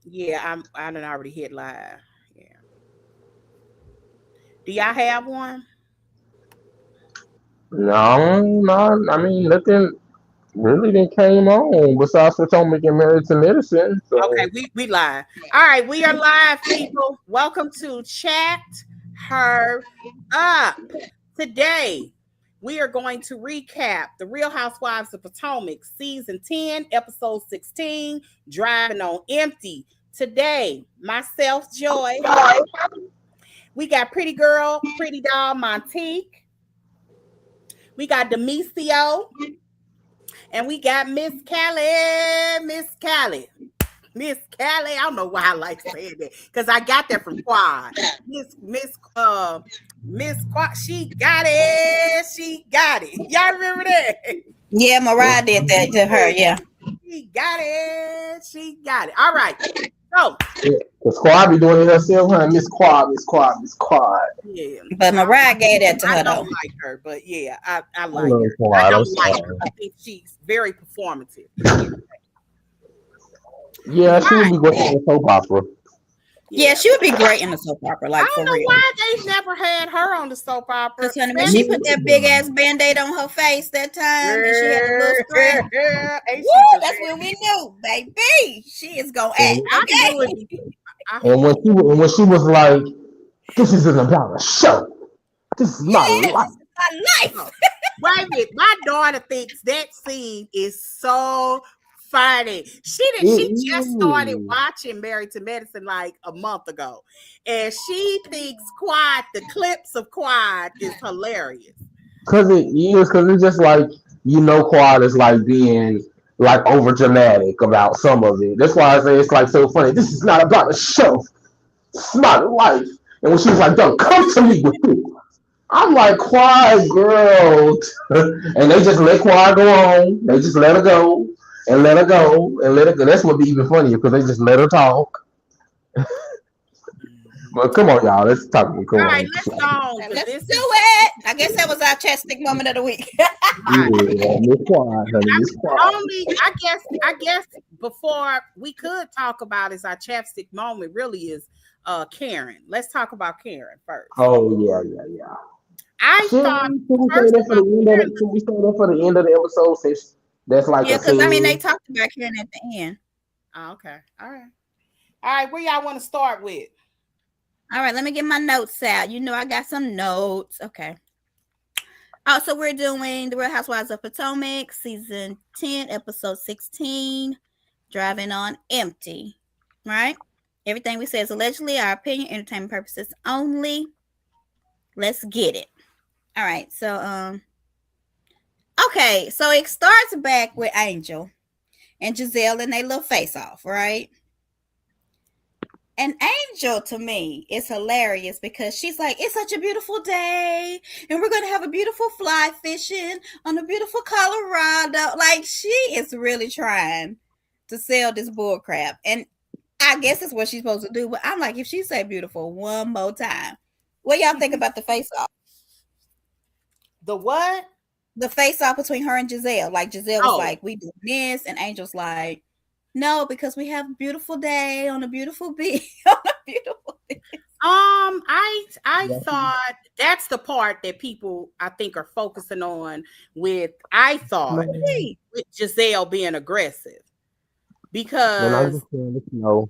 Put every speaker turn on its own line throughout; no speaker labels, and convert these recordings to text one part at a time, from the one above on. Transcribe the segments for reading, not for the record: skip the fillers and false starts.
Yeah, I done already hit live. Yeah. Do y'all have one?
No, no. I mean, nothing really didn't came on besides Potomac and Married to Medicine.
Okay,
So
we live. All right, we are live, people. Welcome to Chat Her Up. Today, we are going to recap the Real Housewives of Potomac, season 10, episode 16, Driving on Empty. Today, myself, Joy. We got Pretty Girl, Pretty Doll, Montique. We got Demisio. And we got Miss Callie. Miss Callie. Miss Callie, I don't know why I like saying that because I got that from Quad. Miss Quad, she got it. She got it. Y'all remember that?
Yeah, Mariah did that to her. Yeah.
She got it. She got it. All right. So,
yeah, the squad be doing it herself, huh? Miss Quad, Miss Quad, Miss Quad.
yeah.
But Mariah gave that to
I
her
don't
though.
like her, but yeah, I
I
like
love
her. I
Quad. I'm
don't like her.
sorry.
I think she's very performative.
Yeah, she would
Right.
be great in a soap opera.
Yeah,
Yeah.
she would be great in the soap opera,
I
like
don't
for
know
real.
why they've never had her on the soap opera.
Because honey, when she
Especially,
put that big ass band-aid on her face that time and she had a little scratch.
ain't
Woo,
she just
that's when we knew, baby. She is gonna act,
And,
I knew
okay?
it. I,
and when she was like, "This isn't about a show. This is my
Yes,
life."
my life.
oh, wait a minute. My daughter thinks that scene is so funny.
It
She just started
is.
watching Married to Medicine like a month ago. And she thinks Quad, the clips of Quad is hilarious.
Because it's just like Quad is like being like over dramatic about some of it. That's why I say it's like so funny. This is not about a show. It's my life. And when she was like, "Don't come to me with it," I'm like, "Quad, girl," and they just let Quad go on. They just let her go and let her go and let her go. That's what be even funnier because they just let her talk. But come on, y'all, let's talk. Come
All right,
on,
let's go on because
Let's
this
do
is
it. I guess that was our chapstick moment of the week.
right.
yeah, Miss Quad, honey, Miss Quad.
Only I guess before we could talk about is our chapstick moment really is Karen. Let's talk about Karen first.
Oh yeah, yeah, yeah.
I thought
Should we say
first
that
of
for
all,
the end of
Karen,
the? Should we say that for the end of the episode? Since that's like
Yeah,
a
because I mean they
scene.
talked about Karen at the end.
oh, okay. All right, where y'all want to start with?
All right, let me get my notes out. You know I got some notes. Okay. Oh, so we're doing The Real Housewives of Potomac, season 10, episode 16, Driving on Empty. Right? Everything we say is allegedly our opinion, entertainment purposes only. Let's get it. All right, so okay, so it starts back with Angel and Giselle and they little face off, right? And Angel to me is hilarious because she's like, it's such a beautiful day, and we're gonna have a beautiful fly fishing on a beautiful Colorado. Like she is really trying to sell this bull crap. And I guess that's what she's supposed to do. But I'm like, if she say beautiful one more time, what y'all think about the face off?
The what?
The face off between her and Giselle. Like Giselle was
Oh,
like, we doing this, and Angel's like, no, because we have a beautiful day on a beautiful beach. On a beautiful beach.
I thought that's the part that people I think are focusing on with I thought
Man,
with Giselle being aggressive
man, I'm
because
just saying this, for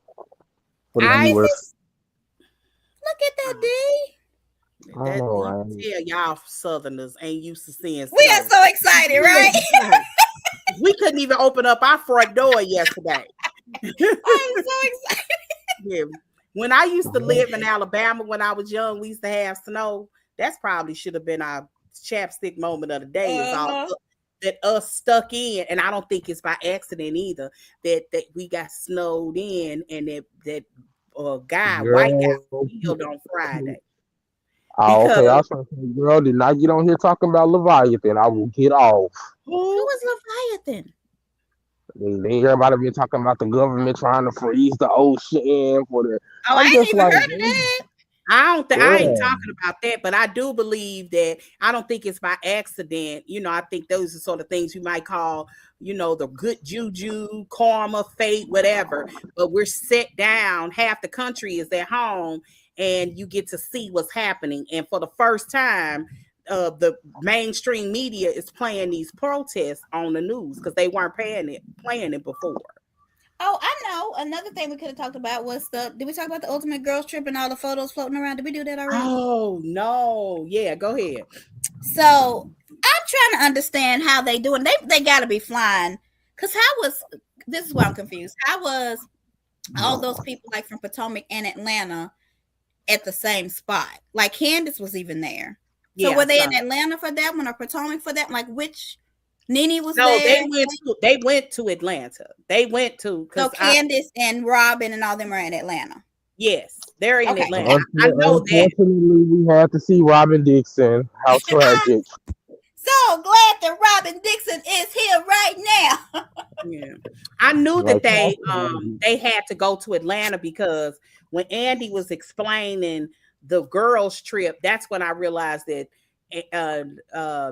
the
I
viewers.
Look at that, D.
I
that
know,
you can
right?
tell y'all Southerners ain't used to seeing
We are
snow.
so excited, right?
We couldn't even open up our front door yesterday.
I'm so excited.
Yeah. When I used to live in Alabama when I was young, we used to have snow. That's probably should have been our chapstick moment of the day. Is all
Uh-huh.
that us stuck in, and I don't think it's by accident either. That we got snowed in, and white guy,
Girl.
killed on Friday
Oh, okay. I
because
was trying to say, girl, did not get on here talking about Leviathan. I will get off.
Who
who?
was Leviathan?
Then everybody been talking about the government trying to freeze the ocean for the.
Oh, I
I'm
ain't
just
even
like,
heard of that.
I ain't talking about that, but I do believe that I don't think it's by accident. I think those are sort of things you might call, the good juju, karma, fate, whatever. But we're set down. Half the country is at home, and you get to see what's happening. And for the first time, the mainstream media is playing these protests on the news because they weren't playing it before.
Oh, I know. Another thing we could have talked about was did we talk about the ultimate girls trip and all the photos floating around? Did we do that already?
Oh, no. Yeah, go ahead.
So I'm trying to understand how they doing. They got to be flying. Because this is why I'm confused. How was all those people like from Potomac and Atlanta at the same spot? Like Candace was even there. So were they in Atlanta for that one or Potomac for that? Like which... Nene was there.
They went to Atlanta. They went to
so Candace and Robin and all them are in Atlanta.
Yes, they're in Atlanta. I know that.
Unfortunately, we had to see Robin Dixon. How tragic!
So glad that Robin Dixon is here right now.
Yeah, I knew that they had to go to Atlanta because when Andy was explaining the girls' trip, that's when I realized that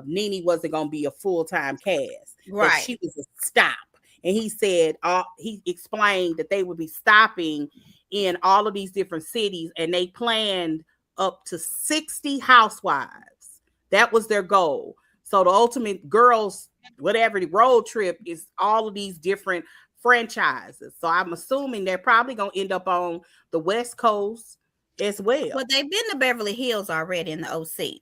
Nene wasn't going to be a full-time cast.
Right.
She was a stop. And he said, he explained that they would be stopping in all of these different cities and they planned up to 60 housewives. That was their goal. So the ultimate girls, whatever the road trip is all of these different franchises. So I'm assuming they're probably going to end up on the West Coast as well.
But they've been to Beverly Hills already in the OC.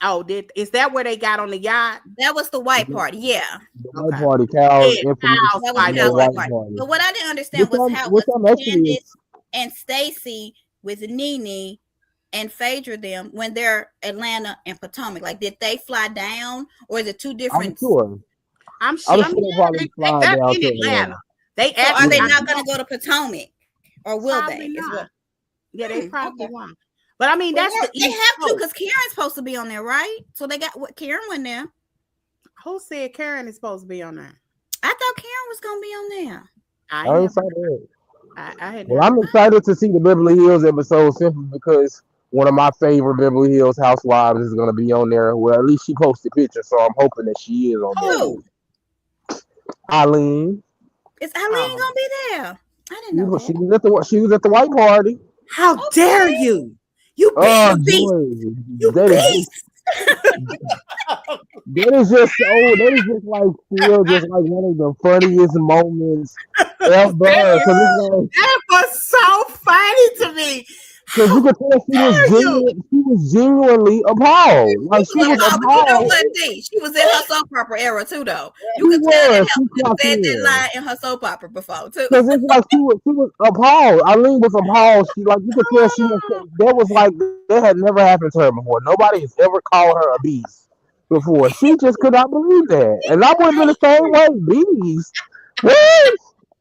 Oh, is that where they got on the yacht?
That was the white party, yeah.
The white party, Cal's infamous.
That was Cal's white party. But what I didn't understand was how Candace and Stacy with Nene and Phaedra them when they're Atlanta and Potomac. Like, did they fly down, or is it two different?
I'm sure they're in Atlanta.
Are they not going to go to Potomac, or will
probably
they?
Not. Yeah, they probably won't. But I mean, that's
they have to because Karen's supposed to be on there, right? So they got what Karen went there.
Who said Karen is supposed to be on there?
I thought Karen was gonna be on there.
I'm excited to see the Beverly Hills episode simply because one of my favorite Beverly Hills housewives is gonna be on there. Well, at least she posted pictures, so I'm hoping that she is on there. Eileen.
Is Eileen gonna be there? I didn't know that.
She was at the white party.
How dare you? You beast! You beast!
That is just like still just like one of the funniest moments ever.
That was so funny to me.
Because you could tell she was genuinely appalled. Like she was appalled.
You know what, D? She was in her soap opera era too, though. You could tell that said that line in her soap opera before too.
Because it's like she was appalled. Eileen was appalled. She like you could tell that was like that had never happened to her before. Nobody has ever called her a beast before. She just could not believe that, and I would have been the same way. Beast. What?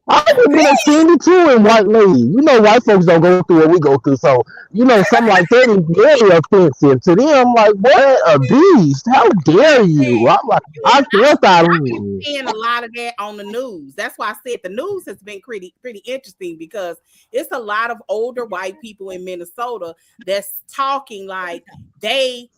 I would have been offended too in white lady. White folks don't go through what we go through. So, something like that is very offensive to them. Like, what a beast. How dare you? I'm like, I felt Eileen.
Seeing a lot of that on the news. That's why I said the news has been pretty interesting because it's a lot of older white people in Minnesota that's talking like they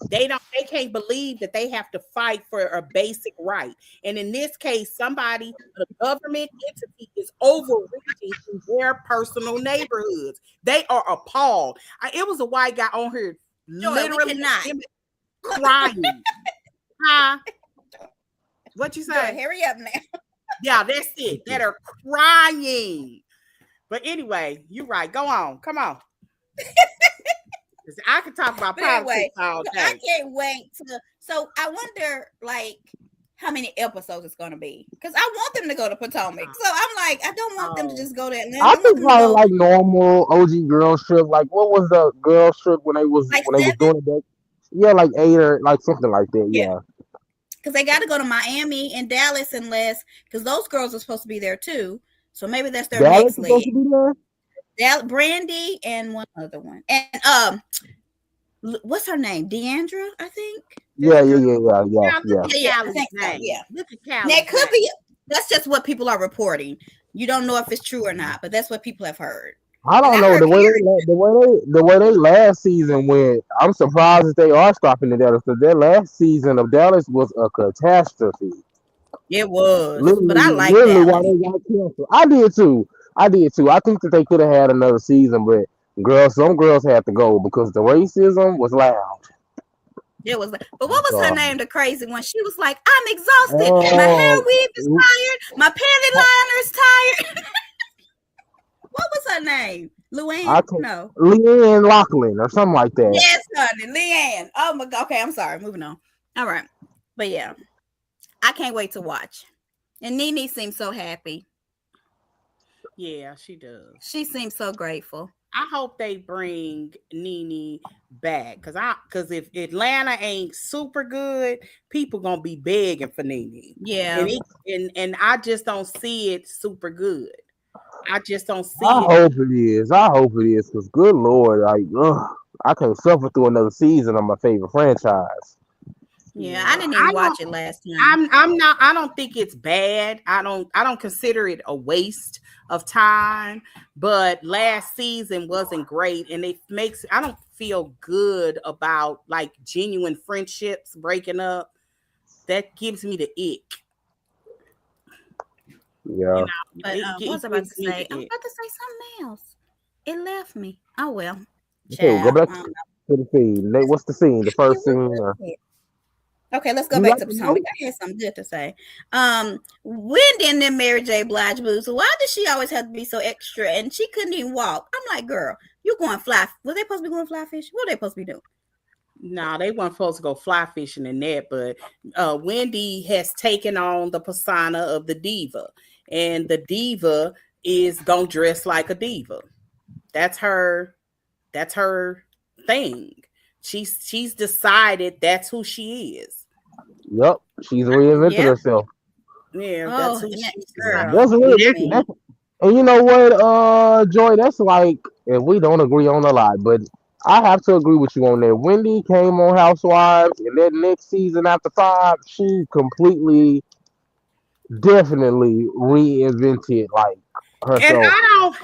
can't believe that they have to fight for a basic right. And in this case, the government entity is overreaching in their personal neighborhoods. They are appalled. It was a white guy on here literally crying. Huh? What you say?
Hurry up now.
Yeah, that's it. That are crying. But anyway, you're right. Go on. Come on. I can talk about politics all day.
I can't wait to. So I wonder, like, how many episodes it's going to be, because I want them to go to Potomac. So I'm like, I don't want them to just go to Atlanta.
I think probably like normal OG girls trip. Like, what was the girls trip when they was doing it? Yeah, like 8 or like something like that. Yeah.
Because they got to go to Miami and Dallas because those girls are supposed to be there too. So maybe that's their next leg. Brandy and one other one, and what's her name? Deandra, I think.
Yeah.
I think so, yeah.
Look at Cal.
That could be. That's just what people are reporting. You don't know if it's true or not, but that's what people have heard.
I
And
don't
I
know
heard Karen.
the way they last season went. I'm surprised that they are stopping the Dallas because their last season of Dallas was a catastrophe.
It was, but I like
Literally, why
Dallas.
they got canceled. I did too. I think that they could have had another season, but some girls had to go because the racism was loud.
It was, but what was her
So,
name? The crazy one. She was like, "I'm exhausted. My hair
um,
weave is tired. My panty liner is tired." What was her name?
I
Luann?
can
No.
Leanne Lachlan or something like that.
Yes, honey, Leanne. Oh my God. Okay, I'm sorry. Moving on. All right, but yeah, I can't wait to watch. And Nene seems so happy.
Yeah, she does.
She seems so grateful.
I hope they bring Nene back because if Atlanta ain't super good, people gonna be begging for Nene.
Yeah.
And I just don't see it super good. I just don't
I
see it.
hope it is. I hope it is because good lord, like I can't suffer through another season of my favorite franchise.
Yeah, I
Yeah.
didn't even watch it last time.
I'm not I don't think it's bad. I don't consider it a waste of time, but last season wasn't great and it makes I don't feel good about like genuine friendships breaking up. That gives me the ick. You
Yeah.
know,
But what
it
was I about to
gives me
say? I
the
was
ick.
about to say something else. It left me. Oh well.
Okay, go
Child.
back to the scene. What's the scene? The
It
first
was
scene.
good. Okay, let's go
You
back
got
to
the
Potomac.
note?
I had something good to say. Wendy and then Mary J. Blige booze. So why does she always have to be so extra? And she couldn't even walk. I'm like, girl, you going fly? Was they supposed to be going fly fish? What are they supposed to be doing?
No, they weren't supposed to go fly fishing in that, but Wendy has taken on the persona of the diva, and the diva is gonna dress like a diva. That's her. That's her thing. She's decided that's who she is.
Yep. She's reinvented
Yeah.
herself.
Yeah, that's
Oh,
who
and that
she's
girl.
decided.
That's real.
That mean.
And you know what, Joy, that's like if we don't agree on a lot, but I have to agree with you on that. Wendy came on Housewives, and that next season after 5, she completely, definitely reinvented like herself.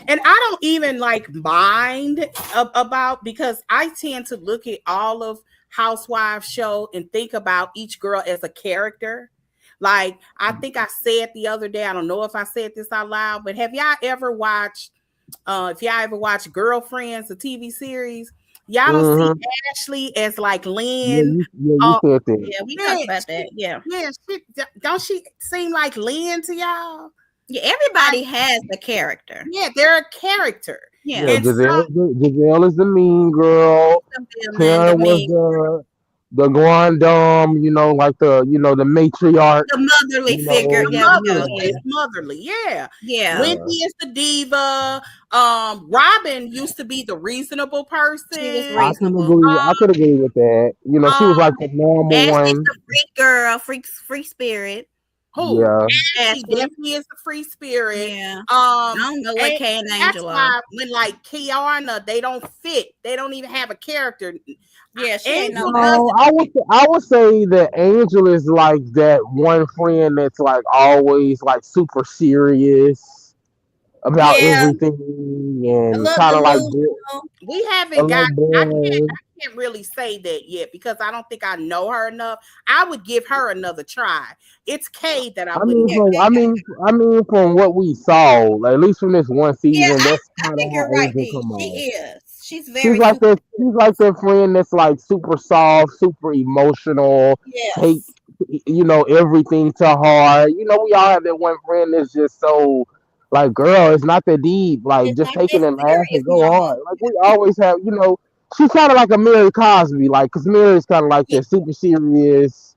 And I don't even like mind about because I tend to look at all of Housewives show and think about each girl as a character. Like I think I said the other day, I don't know if I said this out loud, but have y'all ever watched if y'all ever watch Girlfriends, the TV series, y'all don't see
Mm-hmm.
Ashley as like
Yeah,
Lynn.
you
Uh,
said that.
Yeah, we
yeah,
talked about that. Yeah.
don't she seem like Lynn to y'all?
Yeah, everybody has a character.
Yeah, they're a character.
Yeah.
Yeah,
And so
Giselle is the mean girl.
The villain, the
Karen was
mean,
the grand dame, like the matriarch,
the motherly figure.
the
There we go.
motherly,
Yeah.
it's motherly, yeah.
Yeah.
Wendy
yeah.
is the diva. Robin used to be the reasonable
She was
person.
reasonable.
I could agree with that. She was
Um,
like the normal
Ashley's
one.
the freak girl, free spirit.
who?
Yeah.
Ashley
Ashley.
definitely is a free spirit.
Yeah. I don't know what Kay and
That's
Angel are.
why when like Kiana, they don't fit. They don't even have a character.
Yeah, she ain't
Angel
nobody.
doesn't.
No, I would say that Angel is like that one friend that's like always like super serious about
Yeah,
everything
a
and
little
kind of like
delusional.
We
a
haven't
little
got.
boring.
I can't really say that yet because I don't think I know her enough. I would give her another try. It's Kay that I
I
wouldn't
mean,
Yeah,
give.
from
Kay got.
from what we saw, like, at least from this one
Yeah,
season, that's
I
kind of
think
how
you're right,
Angel
D.
come
She
on.
is. She's
She's
very
like
super.
that. She's like that friend that's like super soft, super emotional. Take
Yes.
everything to heart. We all have that one friend that's just so like, girl, it's not that deep. Like,
It's
just
not
take it
that
and laugh
serious,
and go
Mama.
hard. Like we always have. She's kind of like a Mary Cosby. Like, cause Mary's kind of like
Yeah,
that super serious.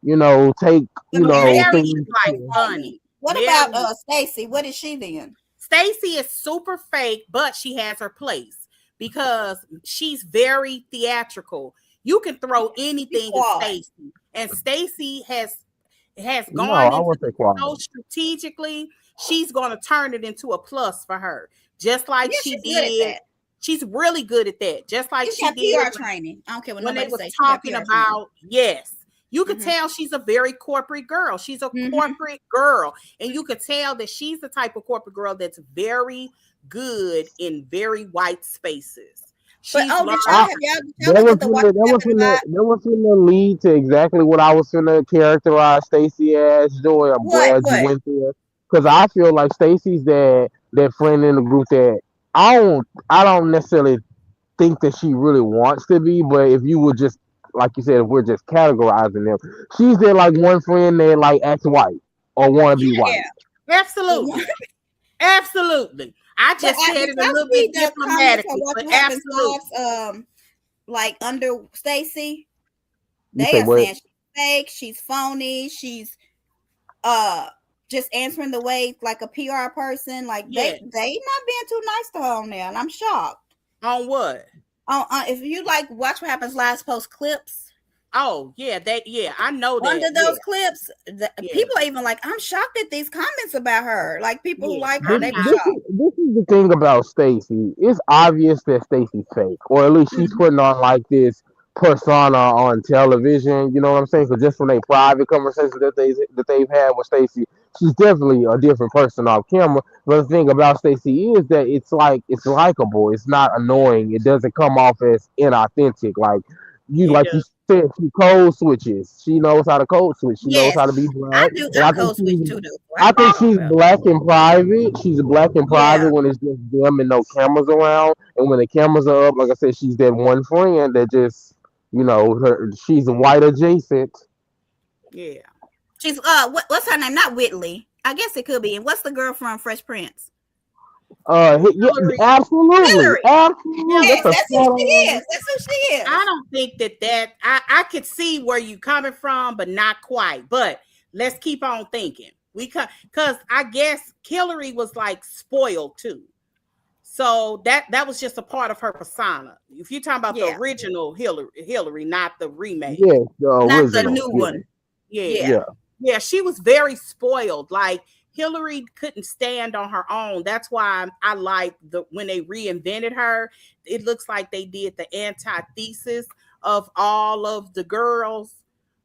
Take
but
Mary
Mary
is
things.
is
like
so
funny.
funny. What about
Mary
Stacy? What is she then?
Stacy is super fake, but she has her place because she's very theatrical. You can throw
She's
anything at
quiet.
Stacy, and Stacy has
No,
gone
I
into
won't
the
say quiet.
show strategically. She's going to turn it into a plus for her, just like
Yeah,
she
she's good at
did.
that.
She's really good at that, just like
She's
she
got
did
PR training. I don't care what
when they
nobody
was
say. She got
talking
PR training.
about yes. You could
Mm-hmm.
tell she's a very corporate girl. She's a
Mm-hmm.
corporate girl. And you could tell that she's the type of corporate girl that's very good in very white spaces.
But
She's
oh,
learned.
did y'all
That
look
was
at the Watch What Happens Live?
that was finna lead to exactly what I was finna characterize Stacey as. Joy, I'm
What?
glad you
What?
went there because I feel like Stacey's that friend in the group that I don't necessarily think that she really wants to be, but if you would just like you said, if we're just categorizing them, she's that like one friend that like acts white or want to be
Yeah.
white.
The one,
Absolutely. Absolutely. I
but
just said
did
it a
y'all
little
see
bit
the comments on
diplomatically,
Watch
but
What Happens
absolutely.
Live's like under Stacey?
You
They
say
are
what?
saying she's fake, she's phony, she's uh just answering the way like a PR person. Like they
Yes.
not being too nice to her on there, and I'm shocked.
On what?
If you like Watch What Happens Live's post clips.
Oh, yeah, I know that.
Under those clips,
Yeah.
people are even like, I'm shocked at these comments about her. Like people who
Yeah.
like her,
I'm
they were
not.
shocked.
This is the thing about Stacey. It's obvious that Stacey's fake, or at least she's
Mhm.
putting on like this persona on television. You know what I'm saying? Because just from their private conversations that they've had with Stacey, she's definitely a different person off camera. But the thing about Stacey is that it's like it's likable. It's not annoying. It doesn't come off as inauthentic.
It
Like you
does.
said, she code switches. She knows how to code switch. She knows
Yes,
how to be
I
black,
do.
and
I code switch too, though. I
I
can
think
talk
she's
about.
black in private. She's black in
Yeah,
private when it's just them and no cameras around. And when the cameras are up, like I said, she's that one friend that just, she's white adjacent.
Yeah.
she's what's her name? Not Whitley. I guess it could be. And what's the girl from Fresh Prince?
Yeah,
Hillary,
absolutely,
Hillary.
absolutely.
Yes,
That's a
that's who
spot
she
on.
is. That's who she
I
is.
don't think I could see where you coming from, but not quite. But let's keep on thinking. Because I guess Hillary was like spoiled too. So that was just a part of her persona. If you're talking about the
Yeah,
original Hillary, not the remake.
Yes, the
not the
original.
new
Yeah,
one.
Yeah.
Yeah,
yeah,
Yeah, she was very spoiled. Like Hillary couldn't stand on her own. That's why I like when they reinvented her. It looks like they did the antithesis of all of the girls,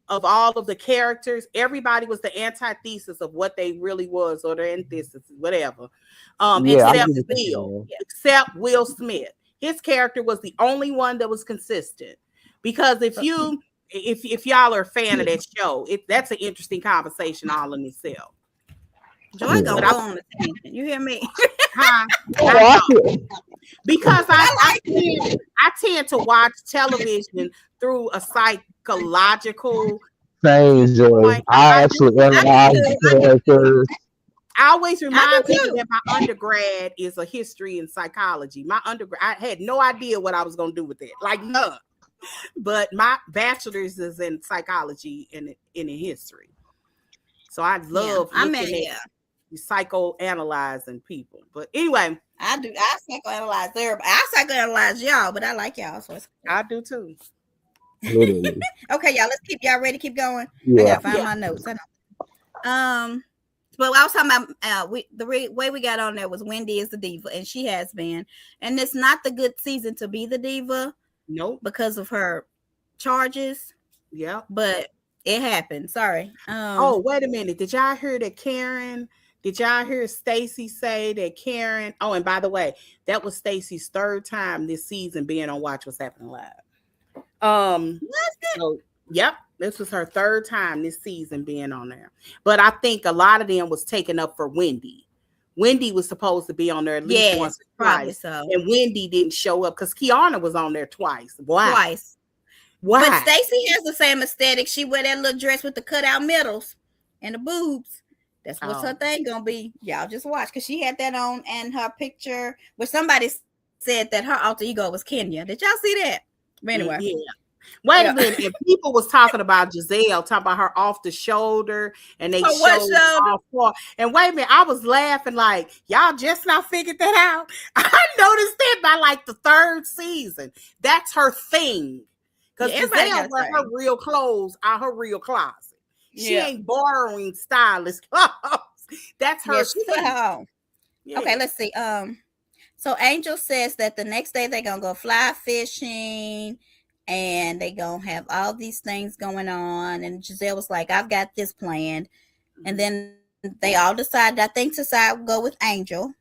of all of the characters. Everybody was the antithesis of what they really was, or the antithesis, whatever.
yeah. I get
Except
what you're
Will,
saying.
except Will Smith. His character was the only one that was consistent. Because if y'all are a fan of that show, that's an interesting conversation all in itself.
Joy
Yeah.
gonna
But
go on a tangent. You hear me?
I
I
know
feel
because
I like
I tend to watch television through a psychological
same joy.
point.
I actually
I do
analyze
too.
the characters.
I always
I
remind
do
people
too.
that my undergrad is a history and psychology. My undergrad, I had no idea what I was going to do with it, like none. But my bachelor's is in psychology and in history. So I love looking at psychoanalyzing people. But anyway,
I do. I psychoanalyze everybody. I psychoanalyze y'all, but I like y'all. So
I do too.
Literally.
okay, y'all. Let's keep y'all ready. Keep going. I
Yeah.
gotta find my notes. I know. But I was talking about way we got on there was Wendy is the diva, and she has been, and it's not the good season to be the diva.
Nope.
Because of her charges.
Yeah.
But it happened. Sorry.
Oh, wait a minute. Did y'all hear that Karen? Did y'all hear Stacey say that Karen? Oh, and by the way, that was Stacey's third time this season being on Watch What's Happening Live. So, yep, this was her third time this season being on there. But I think a lot of them was taken up for Wendy. Wendy was supposed to be on there at least once or twice,
so.
And Wendy didn't show up because Kiana was on there twice. Why?
Twice.
Why?
But Stacey has the same aesthetic. She wear that little dress with the cutout middles and the boobs. That's what's her thing gonna be. Y'all just watch because she had that on and her picture where somebody said that her alter ego was Kenya. Did y'all see that? But anyway.
Yeah. Wait a minute. If people was talking about Giselle, talking about her off the shoulder, and they showed off for. And wait a minute, I was laughing like y'all just now figured that out. I noticed that by like the third season. That's her thing. Because Giselle wear her real clothes out her real closet. She ain't borrowing stylist clothes. That's her thing.
Yeah. Okay, let's see. So Angel says that the next day they're gonna go fly fishing. And they gonna have all these things going on. And Giselle was like, I've got this planned. And then they all decided, I think, to go with Angel.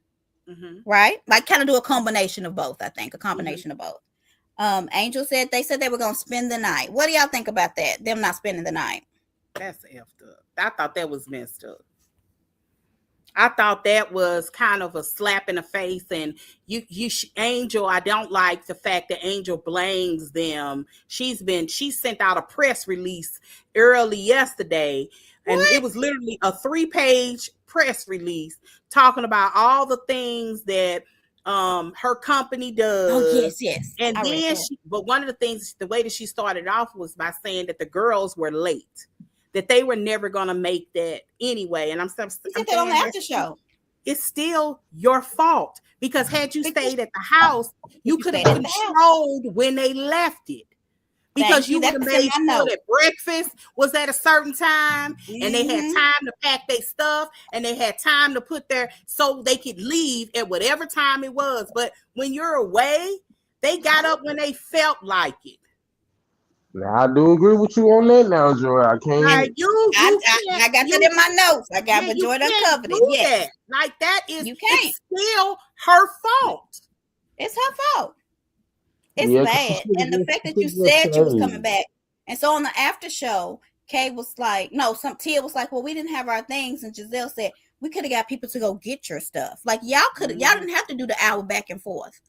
right? Like kind of do a combination of both. I think a combination of both. Angel said they were gonna spend the night. What do y'all think about that? Them not spending the night?
That's effed up. I thought that was messed up. I thought that was kind of a slap in the face. And Angel, I don't like the fact that Angel blames them. She sent out a press release early yesterday, and it was literally a 3-page press release talking about all the things that her company does.
Oh, yes.
And then but one of the things, the way that she started off was by saying that the girls were late, that they were never going to make that anyway. And I'm saying
that on the after show.
It's still your fault, because had you stayed at the house, you could have controlled when they left it. Because you would have made sure that breakfast was at a certain time, and they had time to pack their stuff, and they had time to put so they could leave at whatever time it was. But when you're away, they got up when they felt like it.
Now I do agree with you on that now, Joy. I can't.
Like I got that in my notes. I got Joy uncovered it. Yes.
Like that is
it's
still her fault.
It's her fault. It's bad. And the fact that you said you was coming back. And so on the after show, Kay was like, Tia was like, well, we didn't have our things. And Giselle said, we could have got people to go get your stuff. Like y'all didn't have to do the hour back and forth.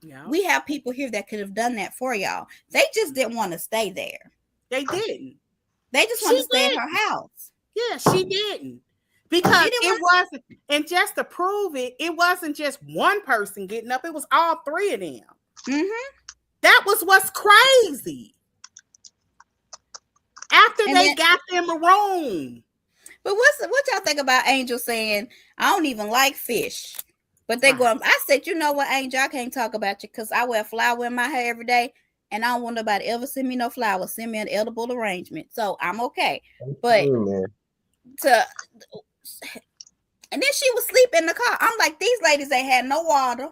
Yeah. We have people here that could have done that for y'all. They just didn't want to stay there.
They didn't.
They just wanted to stay in her house.
Yeah, she didn't. Because it wasn't, and just to prove it, it wasn't just one person getting up. It was all 3 of them. Mm-hmm. That was what's crazy. After they got them a room.
But what y'all think about Angel saying, I don't even like fish? But they going, I said, you know what, Angel, I can't talk about you because I wear flour in my hair every day, and I don't want nobody ever send me no flowers. Send me an edible arrangement. So I'm okay. But and then she was sleeping in the car. I'm like, these ladies ain't had no water.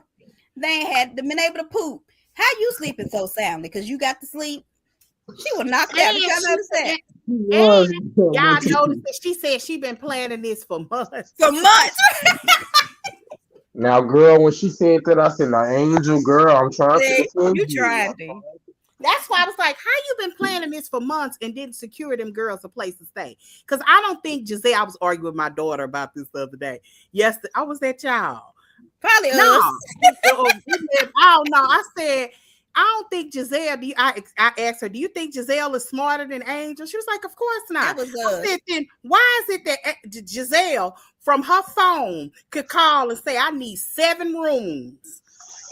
They ain't had been able to poop. How you sleeping so soundly? Because you got to sleep. She was knocked out. You gotta understand.
Y'all noticed that she said she been planning this for months.
Now, girl, when she said that, I said, "Now, Angel, girl, I'm trying to."
You tried to.
That's why I was like, "How you been planning this for months and didn't secure them girls a place to stay?" Because I don't think Giselle. I was arguing with my daughter about this the other day. Yes, I was that child.
Probably
no. I don't know. I said, I don't think Giselle. I asked her, "Do you think Giselle is smarter than Angel?" She was like, "Of course not." I said, then why is it that Giselle from her phone could call and say, "I need 7 rooms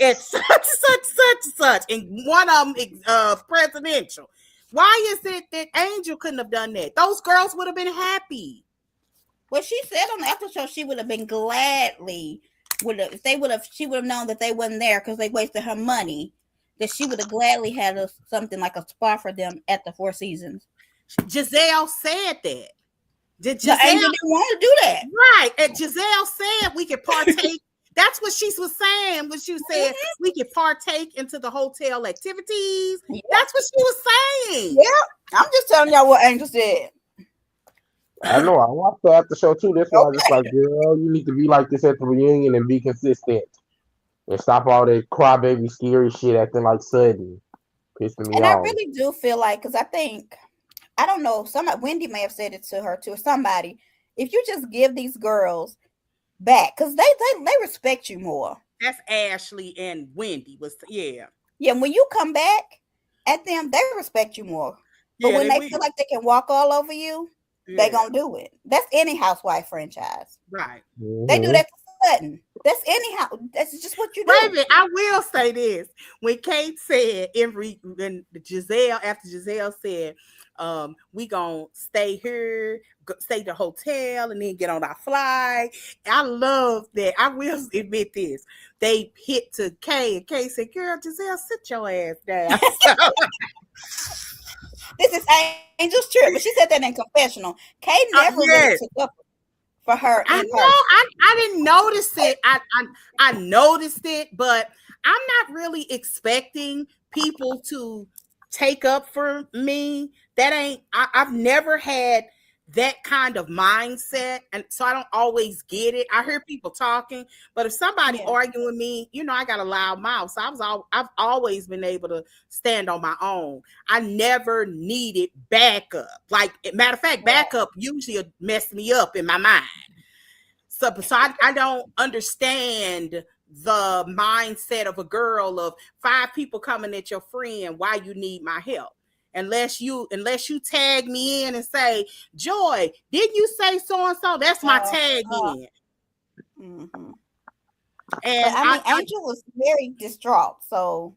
at such, and one of them is presidential"? Why is it that Angel couldn't have done that? Those girls would have been happy.
Well, she said on the after show she would have been gladly she would have known that they wasn't there because they wasted her money. That she would have gladly had something like a spa for them at the Four Seasons.
Giselle said that.
Angel didn't want to do that.
Right. And Giselle said we could partake. That's what she was saying when she said we could partake into the hotel activities. Yeah. That's what she was saying.
Yeah. I'm just telling y'all what Angel said.
I know. I watched the after show too. That's why I just like, girl, you need to be like this at the reunion and be consistent. And stop all that crybaby scary shit acting like sudden. Pissing me off.
I really do feel like, because I don't know, Wendy may have said it to her too, or somebody. If you just give these girls back, because they respect you more.
That's Ashley and Wendy
Yeah, when you come back at them, they respect you more. But when they feel like they can walk all over you, they gonna do it. That's any housewife franchise.
Right.
Mm-hmm.
They do that to Sutton. That's that's just what you do.
Baby, I will say this. When Kate said when Giselle, after Giselle said, we gonna stay here, stay at the hotel, and then get on our flight. I love that. I will admit this. They hit to Kay, and Kay said, "Girl, Giselle, sit your ass down."
This is Angel's trip, but she said that in confessional. Kay never really took up for her.
I know. I didn't notice it. I noticed it, but I'm not really expecting people to take up for me. That ain't. I've never had that kind of mindset, and so I don't always get it. I hear people talking, but if somebody arguing with me, I got a loud mouth, so I've always been able to stand on my own. I never needed backup. Like, matter of fact, backup usually mess me up in my mind. So I don't understand the mindset of a girl of 5 people coming at your friend, why you need my help. Unless you tag me in and say, Joy, didn't you say so-and-so? That's my tag in.
Mm-hmm.
And
Angel was very distraught, so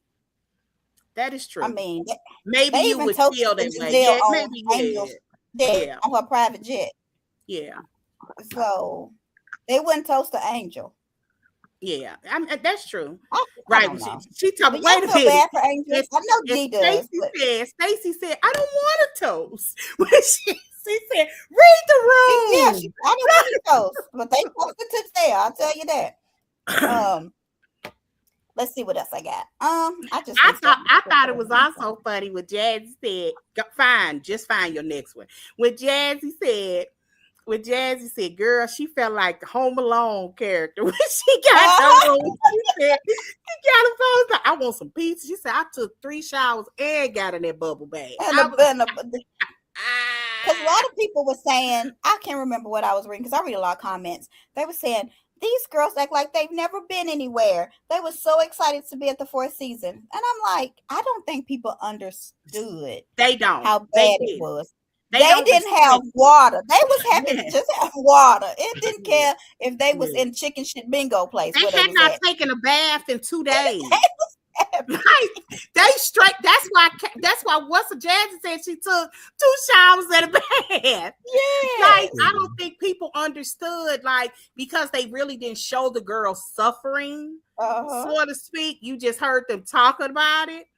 that is true.
I mean,
maybe you would feel that way. Yeah,
on her private jet.
Yeah.
So they wouldn't toast the Angel.
Yeah, that's true.
Right.
She told me, wait a minute.
Bad for Angel. I know G does.
Stacy said, I don't want to toast. She said, read the room.
Yeah, I didn't want to toast, but they posted to there. I'll tell you that. Let's see what else I got.
I thought it was also funny when Jazzy said, just find your next one. When Jazzy said, girl, she felt like the Home Alone character when she got home. She said, I want some pizza. She said, I took 3 showers and got in that bubble bath.
Because a lot of people were saying, I can't remember what I was reading because I read a lot of comments. They were saying, these girls act like they've never been anywhere. They were so excited to be at the 4th season. And I'm like, I don't think people understood.
They don't.
How bad it was. They didn't have water. They was happy to just have water. It didn't care if they was in chicken shit bingo place.
They had not taken a bath in 2 days. They straight. That's why once Jazzy said she took 2 showers and a bath.
Yeah.
Like, I don't think people understood, like, because they really didn't show the girl suffering, so to speak. You just heard them talking about it.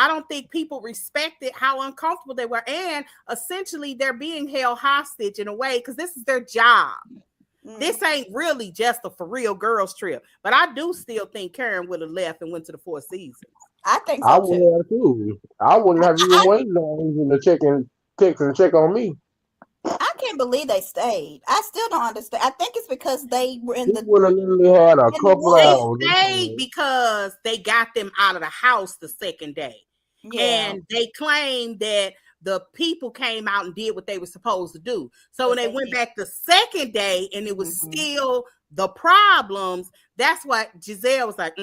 I don't think people respected how uncomfortable they were. And essentially they're being held hostage in a way because this is their job. This ain't really just a for real girls trip. But I do still think Karen would have left and went to the 4 seasons.
I think so
I would have too. I wouldn't have even waited on him to check on me.
I can't believe they stayed. I still don't understand. I think it's because they were in
would have literally had a couple hours.
They stayed because they got them out of the house the second day. Yeah. And they claimed that the people came out and did what they were supposed to do. So when they went back the second day and it was still the problems, that's why Giselle was like,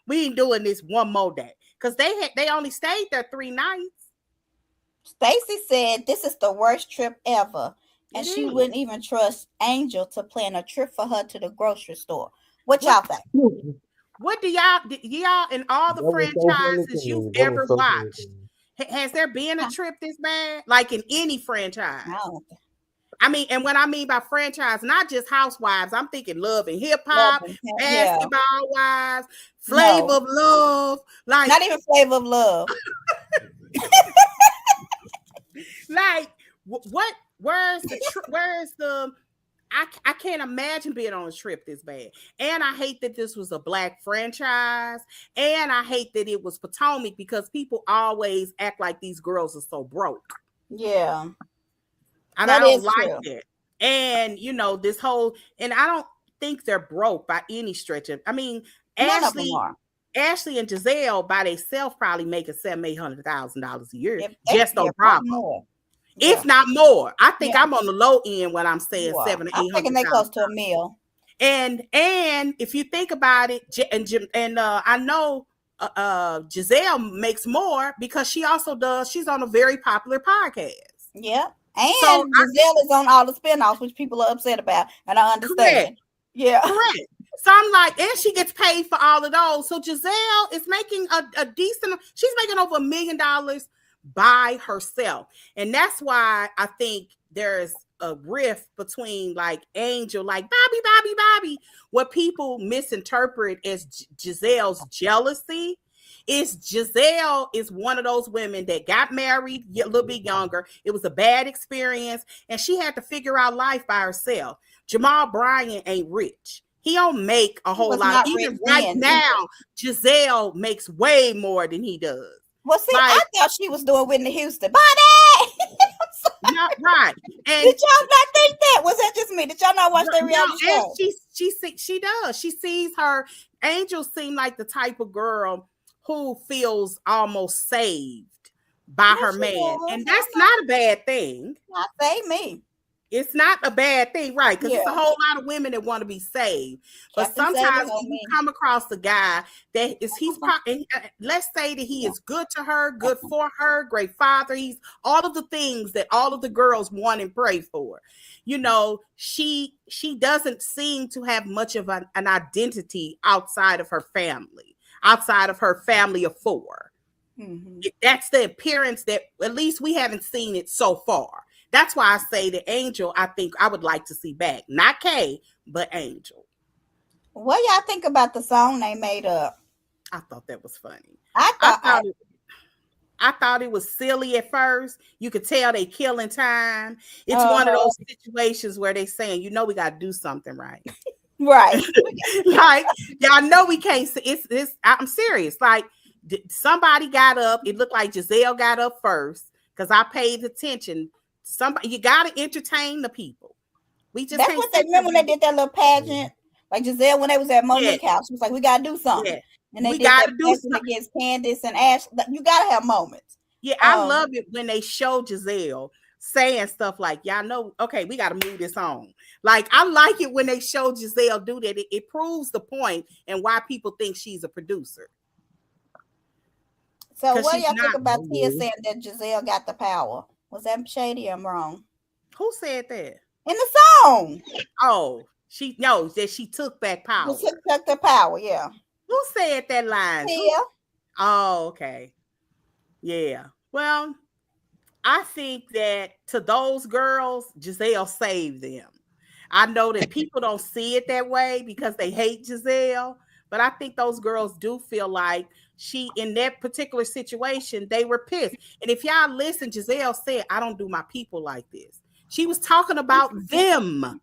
we ain't doing this one more day. Because they only stayed there 3 nights.
Stacy said this is the worst trip ever. And she wouldn't even trust Angel to plan a trip for her to the grocery store. What y'all think?
What do y'all in all the franchises you've ever watched? Has there been a trip this bad? Like in any franchise?
No.
I mean, and what I mean by franchise, not just Housewives. I'm thinking Love and Hip Hop, Basketball Wives, Flavor of Love. Like,
not even Flavor of Love.
Like, what? Where's the? I can't imagine being on a trip this bad. And I hate that this was a Black franchise. And I hate that it was Potomac because people always act like these girls are so broke.
Yeah.
And I don't like that. And, this whole, and I don't think they're broke by any stretch of, I mean, Ashley and Giselle by themselves probably making $700,000-$800,000 a year. Just no problem. If not more. I think I'm on the low end when I'm saying $700,000 to $800,000.
I'm thinking they close to $1 million.
And if you think about it, I know Giselle makes more because she's on a very popular podcast.
Yeah. And so Giselle is on all the spinoffs, which people are upset about. And I understand.
Correct.
Yeah.
Correct. So I'm like, and she gets paid for all of those. So Giselle is making a decent, she's making over $1 million by herself. And that's why I think there's a rift between like Angel, like Bobby, what people misinterpret as Giselle's jealousy. Is Giselle is one of those women that got married a little bit younger. It was a bad experience and she had to figure out life by herself. Jamal Bryant ain't rich. He don't make a whole lot. Even right now, Giselle makes way more than he does.
Well, see, I thought she was doing Whitney Houston. Bobby!
Not right. And
Did y'all not think that? Was that just me? Did y'all not watch that reality
no, and
show?
she does. She sees her. Angel seem like the type of girl who feels almost saved by
Yes,
her
she
man,
does.
and that's not a bad thing.
Not say me.
It's not a bad thing, right? Because it's a
Yeah.
whole lot of women that want to be saved. But
Captain Savage
sometimes
on
when you
me.
come across a guy that is, let's say that he is good to her, good for her, great father. He's all of the things that all of the girls want and pray for. You know, she doesn't seem to have much of an identity outside of her family of four.
Mm-hmm.
That's the appearance that at least we haven't seen it so far. That's why I say the Angel, I think I would like to see back. Not Kay, but Angel.
What y'all think about the song they made up?
I thought that was funny.
I
thought it was silly at first. You could tell they killing time. It's one of those situations where they saying, you know, we got to do something right.
Right.
Like, y'all know we can't see. It's I'm serious. Like, somebody got up. It looked like Giselle got up first because I paid attention. Somebody, you got to entertain the people. We just
that's what they remember when they did that little pageant, like Giselle when they was at Monique house. She was like, "We gotta do something," and they did that pageant against Candace and Ash. You gotta have moments.
Yeah, I love it when they show Giselle saying stuff like, "Y'all know, okay, we got to move this on." Like, I like it when they show Giselle do that. It proves the point and why people think she's a producer.
So, what do y'all think about Tia saying that Giselle got the power? Was that shady or wrong?
Who said that?
In the song.
Oh, she knows that she took back power.
She took the power, yeah.
Who said that line?
Tia.
Oh, okay. Yeah. Well, I think that to those girls, Giselle saved them. I know that people don't see it that way because they hate Giselle, but I think those girls do feel like she, in that particular situation, they were pissed. And if y'all listen, Giselle said, I don't do my people like this. She was talking about them,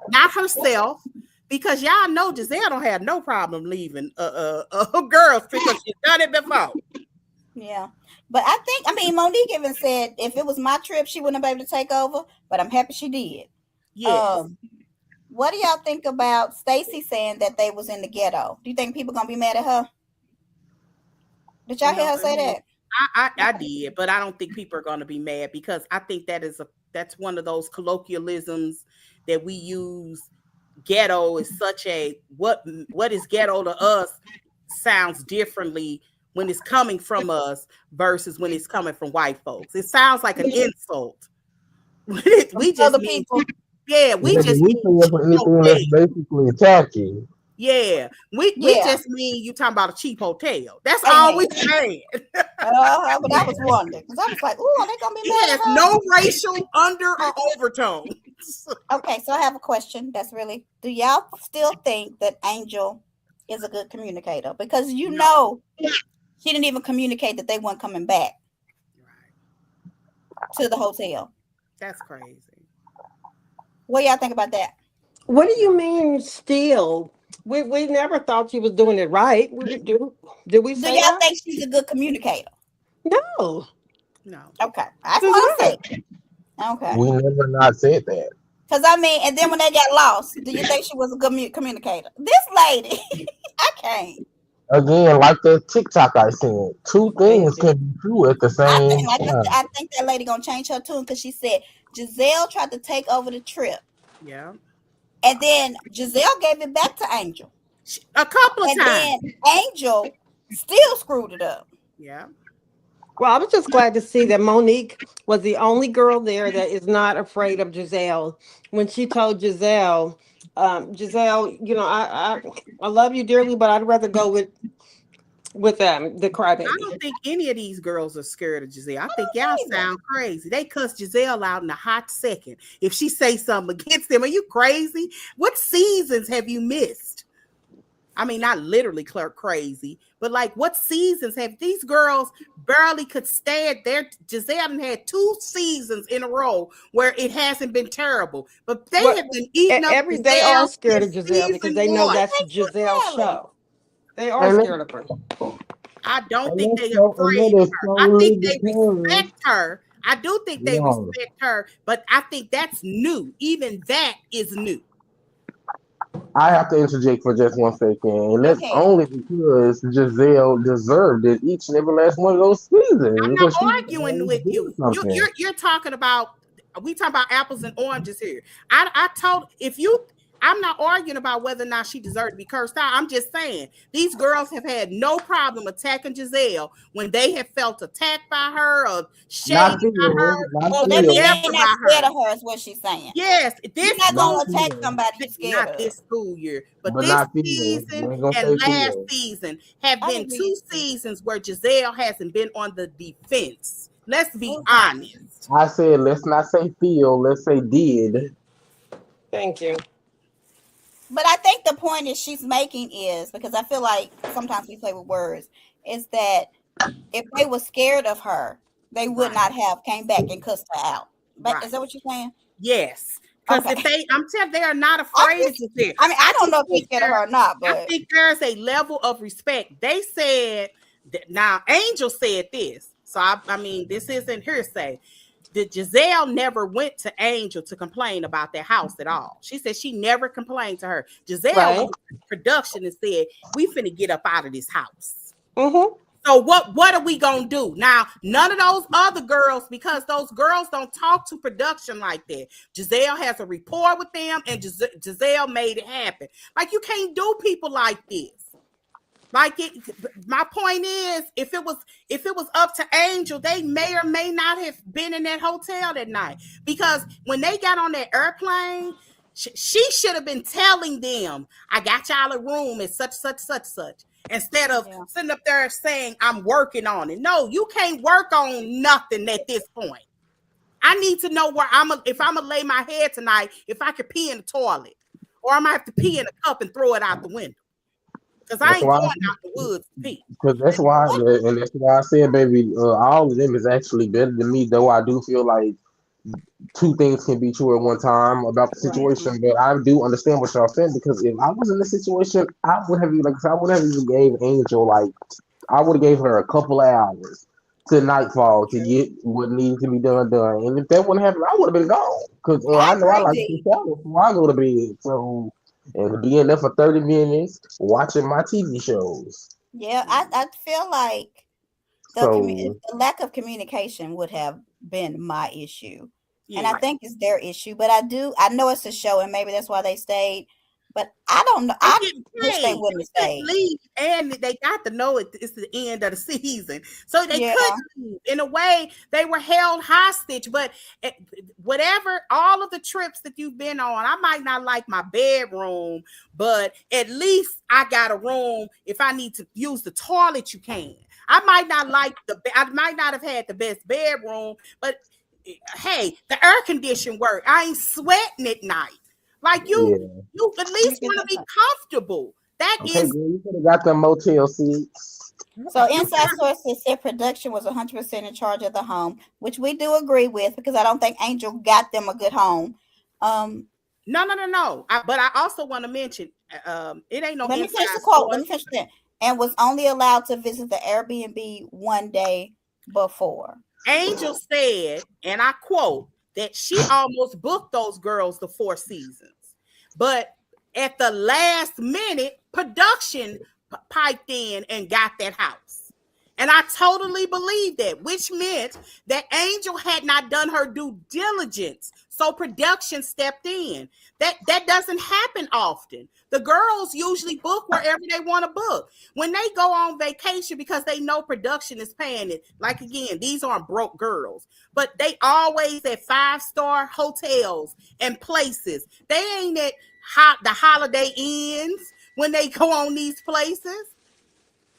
not herself, because y'all know Giselle don't have no problem leaving girls because she's done it before.
Yeah. But I mean, Monique even said if it was my trip, she wouldn't be able to take over, but I'm happy she did.
Yes.
What do y'all think about Stacey saying that they was in the ghetto? Do you think people gonna be mad at her? Did y'all hear her say that?
I did, but I don't think people are gonna be mad because I think that's one of those colloquialisms that we use. Ghetto is such a what is ghetto to us sounds differently when it's coming from us versus when it's coming from white folks. It sounds like an insult. We just
other
mean
people.
Yeah, we just
mean anything that's basically attacking.
Yeah, we just mean you talking about a cheap hotel. That's all we saying.
But I was wondering because I was like, "Ooh, are they gonna be mad?"
It has no racial under or overtone.
Okay, so I have a question. Do y'all still think that Angel is a good communicator? Because you know, she didn't even communicate that they weren't coming back to the hotel.
That's crazy.
What y'all think about that?
What do you mean still? We never thought she was doing it right. Did we say
Do y'all
that?
think she's a good communicator?
No.
Okay. That's what I say. Okay.
We never not said that.
Because I mean, and then when they got lost, do you think she was a good communicator? This lady, I can't.
Again, like the TikTok I seen, two things can be true at the same time.
I think that lady gonna change her tune because she said Giselle tried to take over the trip.
Yeah.
And then Giselle gave it back to Angel.
A couple of times.
And then Angel still screwed it up.
Yeah.
Well, I was just glad to see that Monique was the only girl there that is not afraid of Giselle. When she told Giselle, you know, I love you dearly, but I'd rather go with the crybaby.
I don't think any of these girls are scared of Giselle. I think y'all sound crazy. They cuss Giselle out in a hot second. If she say something against them, are you crazy? What seasons have you missed? I mean, not literally crazy, but like what seasons have these girls barely could stand there? Giselle had 2 seasons in a row where it hasn't been terrible, but they have been eating up
every day. Are scared of Giselle because they know that's Giselle's show. They are scared of her.
I don't think they are afraid of her. I think they respect her. I do think they
No.
respect her, but I think that's new. Even that is new.
I have to interject for just 1 second, and
Go
that's
ahead.
only because Giselle deserved it each and every last one of those seasons
I'm not
because she was
arguing
always
with
doing
you.
something.
You're talking about, we talking about apples and oranges here. I told if you I'm not arguing about whether or not she deserved to be cursed out. I'm just saying these girls have had no problem attacking Giselle when they have felt attacked by her or shaded
Not
by
Theo,
her
not
or
So that means
Theo,
you're
whatever
not
by
scared
her.
of her, is what she's saying.
Yes,
You're
this
not
not
gonna
school
attack
Theo,
somebody you're scared
not
of.
this school year, but
but
this
not Theo.
season
We ain't gonna
and
say
last
Theo.
season have
I
been
didn't hear you.
2 seasons where Giselle hasn't been on the defense. Let's be
Exactly.
honest.
I said let's not say Theo, let's say did.
Thank you.
But I think the point is she's making is because I feel like sometimes we play with words, is that if they were scared of her, they would
Right,
not have came back and cussed her out. But is
right.
that what you're saying?
Yes. Because if
Okay.
they, I'm telling they are not
I'm
afraid of
just,
Giselle.
I mean, I don't know if they're scared of her or not,
I
but
think there's a level of respect. They said that now Angel said this. So I mean, this isn't hearsay. That Giselle never went to Angel to complain about their house at all. She said she never complained to her. Giselle
Right.
went to production and said, "We finna get up out of this house."
Mm-hmm.
So what are we gonna do now? None of those other girls, because those girls don't talk to production like that. Giselle has a rapport with them, and Giselle made it happen. Like you can't do people like this. Like it, my point is, if it was up to Angel, they may or may not have been in that hotel that night. Because when they got on that airplane, she should have been telling them, "I got y'all a room at such such such such." Instead of
yeah.
sitting up there saying, "I'm working on it." No, you can't work on nothing at this point. I need to know where if I'm gonna lay my head tonight, if I could pee in the toilet, or I'm gonna have to pee in a cup and throw it out the window. Because I
That's
ain't
why.
going out the woods to pee.
Because that's why, and that's why I said, baby, all of them is actually better than me. Though I do feel like two things can be true at one time about the
Right.
situation. But I do understand what y'all saying because if I was in this situation, I would have like I would have even gave Angel like I would have gave her a couple of hours to nightfall to get what needed to be done. And if that wouldn't happen, I would have been gone because
I
I know I
agree,
like to
D.
shower before I go to bed. So and being there for 30 minutes watching my TV shows.
Yeah, I feel like
So
the lack of communication would have been my issue. And I
Yeah.
think it's their issue. But I know it's a show and maybe that's why they stayed. But I don't know.
They
I
getting
wish they
paid.
wouldn't
They
have
couldn't
stayed.
leave, and they got to know it's the end of the season, so they
Yeah.
couldn't leave. In a way, they were held hostage. But whatever, all of the trips that you've been on, I might not like my bedroom, but at least I got a room. If I need to use the toilet, you can. I might not like I might not have had the best bedroom, but hey, the air condition work. I ain't sweating at night. Like
yeah.
you at
You
least
can
want to be comfortable. That
Okay,
is
girl, you could have got them motel seats.
So
you
inside sources said production was 100% in charge of the home, which we do agree with because I don't think Angel got them a good home.
no. But I also want to mention, it ain't no
Let me finish
inside
the quote. Let
source.
me finish that. And was only allowed to visit the Airbnb one day before.
Angel said, and I quote, that she almost booked those girls the 4 seasons, but at the last minute, production piped in and got that house. And I totally believe that, which meant that Angel had not done her due diligence. So production stepped in. That doesn't happen often. The girls usually book wherever they want to book. When they go on vacation because they know production is paying it, like again, these aren't broke girls, but they always at 5-star hotels and places. They ain't at the Holiday Inns when they go on these places.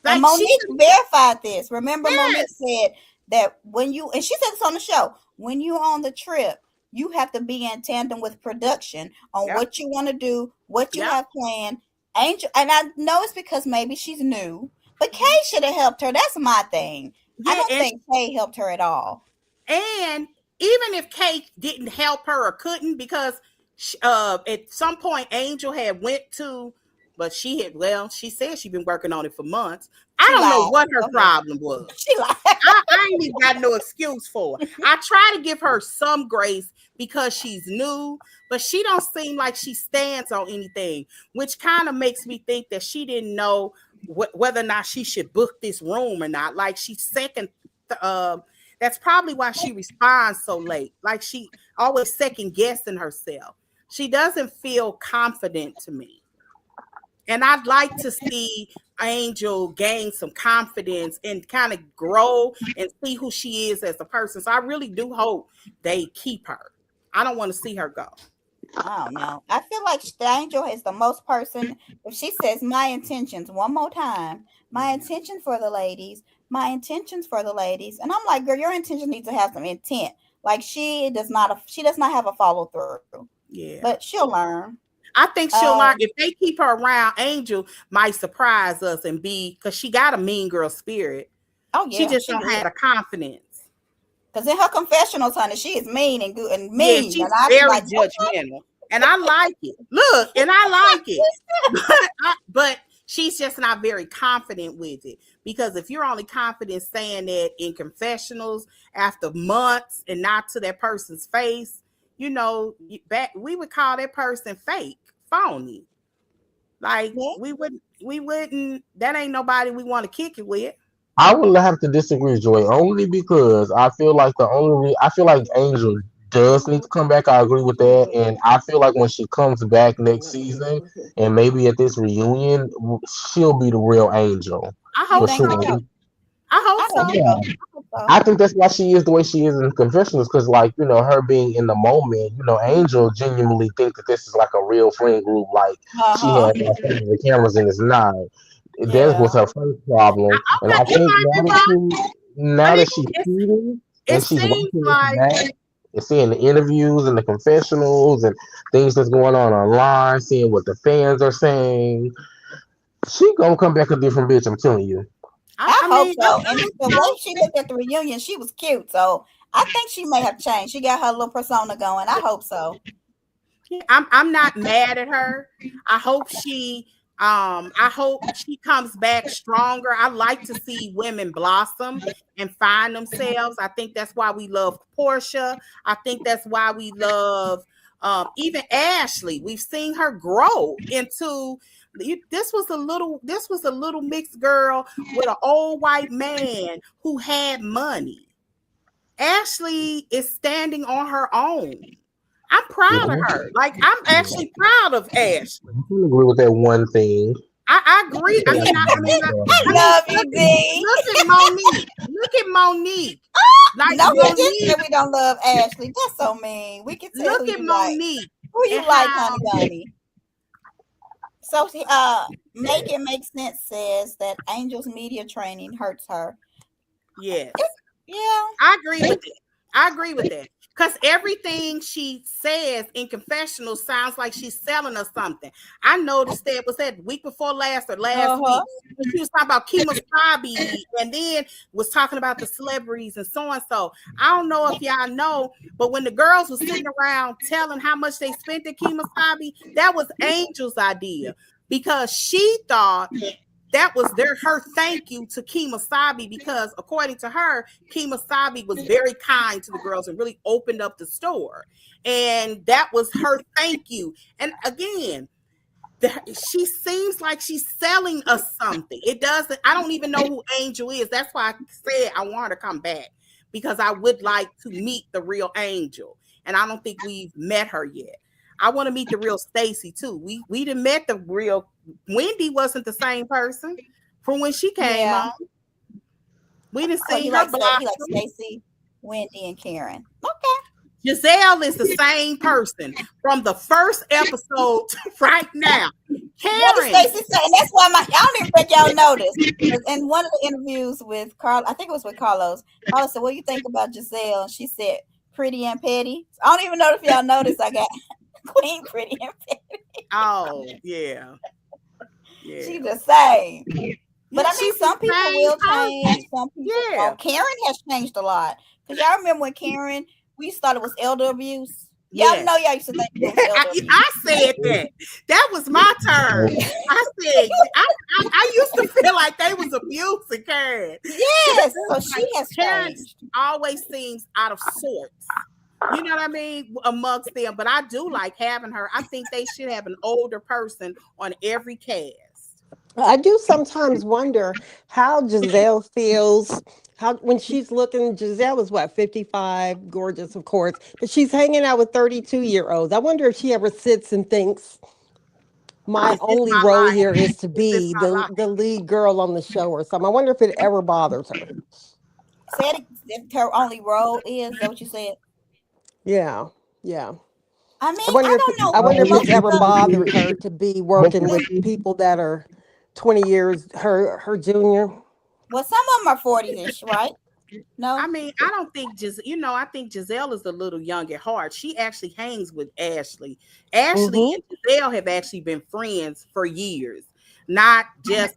And
Like she,
Monique verified this. Remember, Monique
yes,
said that when you, and she said this on the show, when you're on the trip, you have to be in tandem with production on
yep,
what you want to do, what you
yep.
have planned. Angel, and I know it's because maybe she's new, but Kay should have helped her. That's my thing. I
Yeah,
don't think Kay helped her at all.
and even if Kate didn't help her or couldn't, because at some point Angel had went to but she said she'd been working on it for months. I don't know what her problem was.
She lied.
I ain't even got no excuse for it. I try to give her some grace because she's new, but she don't seem like she stands on anything, which kind of makes me think that she didn't know whether or not she should book this room or not. Like she's second. That's probably why she responds so late. Like she always second guessing herself. She doesn't feel confident to me. And I'd like to see Angel gain some confidence and kind of grow and see who she is as a person. So I really do hope they keep her. I don't want to see her go.
I don't know. I feel like the Angel is the most person. If she says my intentions one more time, my intention for the ladies, my intentions for the ladies, and I'm like, girl, your intention needs to have some intent. Like she does not have a follow through.
Yeah,
but she'll learn.
I think she'll learn. If they keep her around, Angel might surprise us and be, because she got a mean girl spirit.
Oh yeah,
she just don't have the confidence.
Because in her confessionals, honey, she is mean and good and mean.
Yeah, she's
and
very like, judgmental, and I like it. Look, and I like it, but she's just not very confident with it. Because if you're only confident saying that in confessionals after months and not to that person's face, you know, we would call that person fake, phony. Like we wouldn't. That ain't nobody we want to kick it with.
I would have to disagree, Joy, only because I feel like I feel like Angel does need to come back. I agree with that, and I feel like when she comes back next season, and maybe at this reunion, she'll be the real Angel.
I hope so. I hope so.
Yeah. I think that's why she is the way she is in confessionals, because, like, you know, her being in the moment, you know, Angel genuinely think that this is like a real friend group, like she had the cameras in his eye. That was her first problem, and I think now that she's cheating and she's working back and seeing the interviews and the confessionals and things that's going on online, seeing what the fans are saying, she gonna come back a different bitch. I'm telling you.
I hope so. And the way she looked at the reunion, she was cute. So I think she may have changed. She got her little persona going. I hope so.
I'm not mad at her. I hope she comes back stronger. I like to see women blossom and find themselves. I think that's why we love Portia. I think that's why we love even Ashley. We've seen her grow into. This was a little mixed girl with an old white man who had money. Ashley is standing on her own. I'm proud of her. Like, I'm actually proud of Ashley.
I can agree with that one thing.
I agree. I
love you, D.
Look at Monique. Look at Monique.
Like, no, we don't love Ashley. That's so mean. We can tell.
Look at Monique.
Who you like, honey bunny? So, Make It Make Sense says that Angel's media training hurts her.
Yes.
Yeah.
I agree with that. Because everything she says in confessionals sounds like she's selling us something. I noticed that was that week before last or last week. She was talking about Kima's hobby and then was talking about the celebrities and so on. So I don't know if y'all know, but when the girls were sitting around telling how much they spent at Kima's hobby, that was Angel's idea, because she thought that was her thank you to Kima Sabi, because according to her, Kima Sabi was very kind to the girls and really opened up the store. And that was her thank you. And again, she seems like she's selling us something. I don't even know who Angel is. That's why I said I want her to come back, because I would like to meet the real Angel. And I don't think we've met her yet. I want to meet the real Stacy too. We done met the real Wendy. Wasn't the same person from when she came on. We didn't see her.
He likes Stacy, Wendy, and Karen. Okay.
Giselle is the same person from the first episode to right now. Karen.
Stacy said, and that's why I don't even think y'all noticed. In one of the interviews with Carl, I think it was with Carlos. Carlos said, "What do you think about Giselle?" And she said, "Pretty and petty." So I don't even know if y'all noticed. I got Queen Pretty and Petty.
Oh, yeah.
She's the same. But I mean, some people will change. Some people Karen has changed a lot. Because y'all remember when Karen, we thought it was elder abuse. Y'all know y'all used to think it was elder
I said that. That was my turn. I said I used to feel like they was abusing Karen.
Yes, so she has
Karen
changed.
always seems out of sorts. You know what I mean? Amongst them. But I do like having her. I think they should have an older person on every cast.
I do sometimes wonder how Giselle feels. How when she's looking, Giselle is what, 55, gorgeous, of course, but she's hanging out with 32-year-olds. I wonder if she ever sits and thinks, my
Is this
only
my
role
life?
here is to
Is this
be
my life?
the lead girl on the show or something. I wonder if it ever bothers her.
Said if her only role is that what you said?
Yeah, yeah.
I
I
mean,
wonder
I
if
don't know.
No,
it's
Most of
ever
the
bothered her to be working with
but
people that are 20 years her junior.
well, some of them are 40s-ish, right?
I
No?
mean, I don't think I think Giselle is a little young at heart. She actually hangs with Ashley. Ashley
Mm-hmm.
and Giselle have actually been friends for years, not just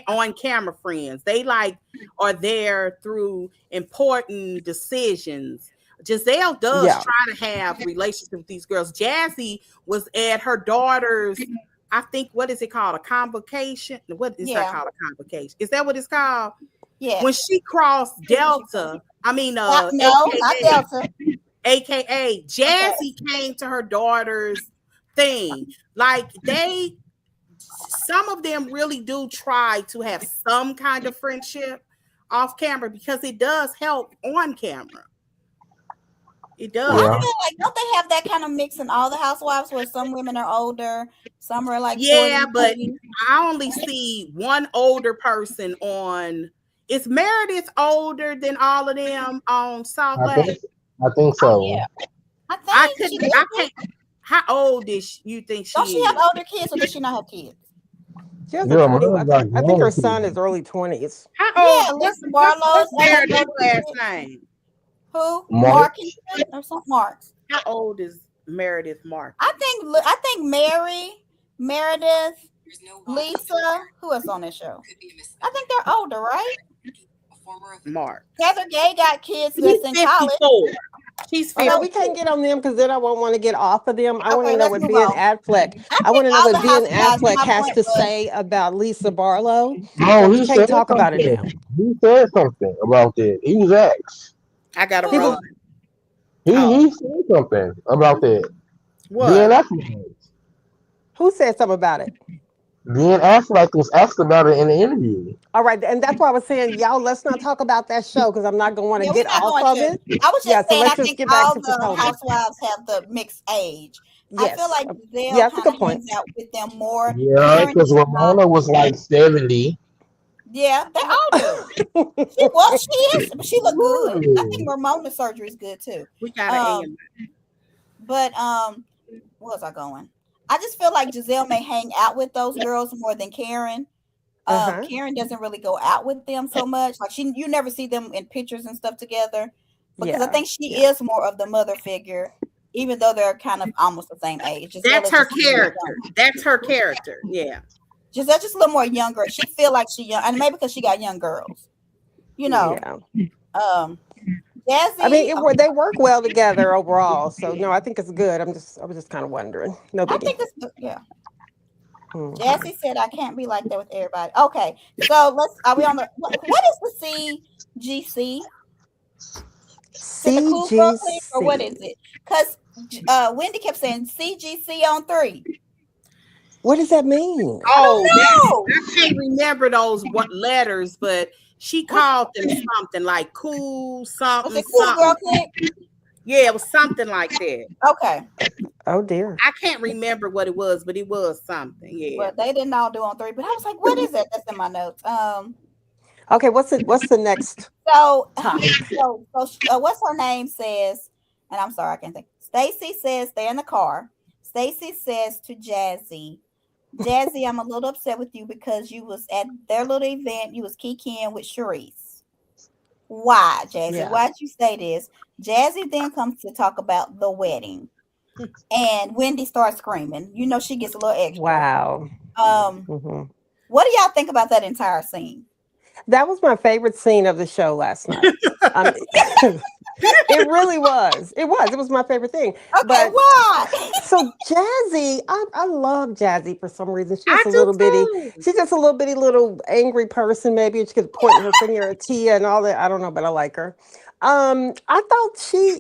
on camera friends. They like are there through important decisions. Giselle does
Yeah.
try to have relationships with these girls. Jazzy was at her daughter's, I think, what is it called? A convocation? What is that
Yeah.
called? A convocation? Is that what it's called?
Yes.
When she crossed Delta,
No, not Delta.
AKA
Okay.
Jazzy came to her daughter's thing. Like some of them really do try to have some kind of friendship off camera because it does help on camera. It
But I
does
yeah.
help.
feel like don't they have that kind of mix in all the housewives where some women are older, some are like
Yeah,
40s,
but
30s?
I only see one older person on. Is Meredith older than all of them on Salt
I
Lake?
think I think
Oh
so.
yeah. I
I
think she
couldn't.
did.
I can't. How old is you think
Don't
she
she have
is?
older kids or does she not have kids?
She has a
Yeah,
20.
mine's like
I think her
grown
son
people.
is early 20s.
How old?
Yeah, Lisa Barlow's
What's
has
Meredith's
older
last
kids.
name?
Who?
Mark,
Markington or something Marks.
How old is Meredith Mark?
I think Mary, Meredith, Lisa, who else on this show? I think they're older, right?
Mark.
Heather Gay got kids
She's
that's in college.
54. She's
Okay, we
54.
can't get on them because then I won't want to get off of them. I want
Okay,
to know
let's
what
move
Ben
on.
Affleck.
I
I
think
want to know
all
what
the
Ben
housewives.
Affleck
My
has
point
to
was,
say about Lisa Barlow,
no,
but we
he said
can't talk about it
something.
now.
He said something about that. He was asked.
I gotta
He
who?
run.
was
Oh,
He said something about that.
what?
Ben Affleck.
who said something about it?
Ben Affleck was asked about it in the interview.
All right, and that's why I was saying, y'all, let's not talk about that show because I'm not going to want to
Yeah, we're
get
not
off
going
of
to.
it.
I was
Yeah,
just
so
saying, I
let's just
think
get back
all
to
the
Potomac.
housewives have the mixed age. I feel
Yes.
like Giselle
Yeah, that's a
kind of
good point.
hangs out with them more.
Yeah,
Karen
because
does not.
Ramona was like 70.
Yeah, they all do. She is, but she look good. I think
Really?
Ramona's surgery is good too.
We got an
Um,
AM.
but where was I going? I just feel like Giselle may hang out with those girls more than Karen.
Uh-huh.
Karen doesn't really go out with them so much. Like you never see them in pictures and stuff together because I
Yeah.
think she is more of the mother figure, even though they're kind of almost the same age. Giselle
That's
is
her
just a little
character.
younger.
That's her character. Yeah.
Giselle just a little more younger. She feel like she young, and maybe because she got young girls. You know,
Yeah.
um,
I mean,
Jazzy.
they work well together overall. So no, I think it's good. I was just kind of wondering. No
I
biggie.
think this. Yeah.
Mhm.
Jazzy said I can't be like that with everybody. Okay, so let's. Are we on the? What is the CGC? Is it the Cool Girl Clique or what is
CGC.
it? Because Wendy kept saying CGC on 3.
What does that mean?
I don't
Oh,
know.
I can't remember those what letters, but she called them something like cool
Was
something
it Cool Girl
something.
Clique?
Yeah, it was something like that.
Okay,
Oh dear.
I can't remember what it was, but it was something. Yeah.
but they didn't all do on 3. But I was like, what is it? That's in my notes.
Okay, what's the next
So,
topic?
what's her name says, and I'm sorry, I can't think. Stacy says they're in the car. Stacy says to Jazzy, I'm a little upset with you because you was at their little event. You was kikiing with Sharice. Why, Jazzy?
Yeah.
Why'd you say this? Jazzy then comes to talk about the wedding, and Wendy starts screaming. You know, she gets a little extra.
Wow. Mhm.
What do y'all think about that entire scene?
That was my favorite scene of the show last night. Um, It really was. It was. It was my favorite thing.
Okay,
But
why?
so Jazzy, I love Jazzy for some reason.
I do too.
She's just a little bitty little angry person. Maybe she could point her finger at Tia and all that. I don't know, but I like her. I thought she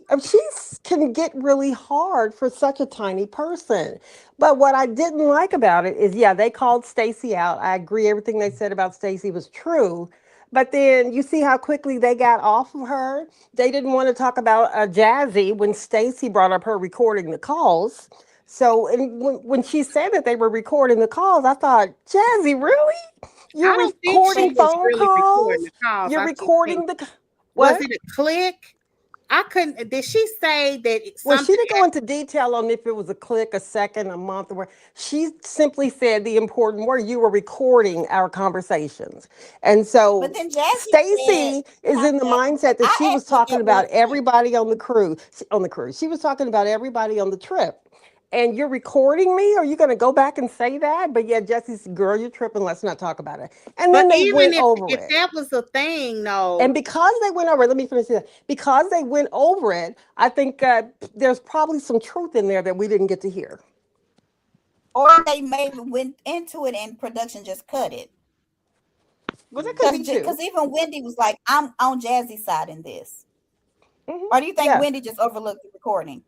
can get really hard for such a tiny person. But what I didn't like about it is, yeah, they called Stacy out. I agree, everything they said about Stacy was true. But then you see how quickly they got off of her. They didn't want to talk about Jazzy when Stacy brought up her recording the calls. So and when she said that they were recording the calls, I thought, Jazzy, really?
I
You're
don't think she
recording
was
phone
really recording
calls?
the calls.
You're
I just think,
recording the
was
what?
it a click? I couldn't. Did she say that
Well, she
something?
didn't go into detail on if it was a click, a second, a month, or what. She simply said the important word, you were recording our conversations. And
But
so
then Jazzy said,
Stacy is in the mindset that she
I
was
asked what
talking
that was
about
like.
everybody on the cruise. She was talking about everybody on the trip. And you're recording me? Are you going to go back and say that? But yeah, Jesse's girl, you're tripping. Let's not talk about it. And
But
then they
even
went
if
over it.
that was a thing,
And
though,
because they went over it, let me finish that. Because they went over it, I think there's probably some truth in there that we didn't get to hear.
Or they maybe went into it and production just cut it.
Well, that could be
Because
too.
even Wendy was like, I'm on Jazzy's side in this.
Hmm.
Or do you think
Yeah.
Wendy just overlooked the recording?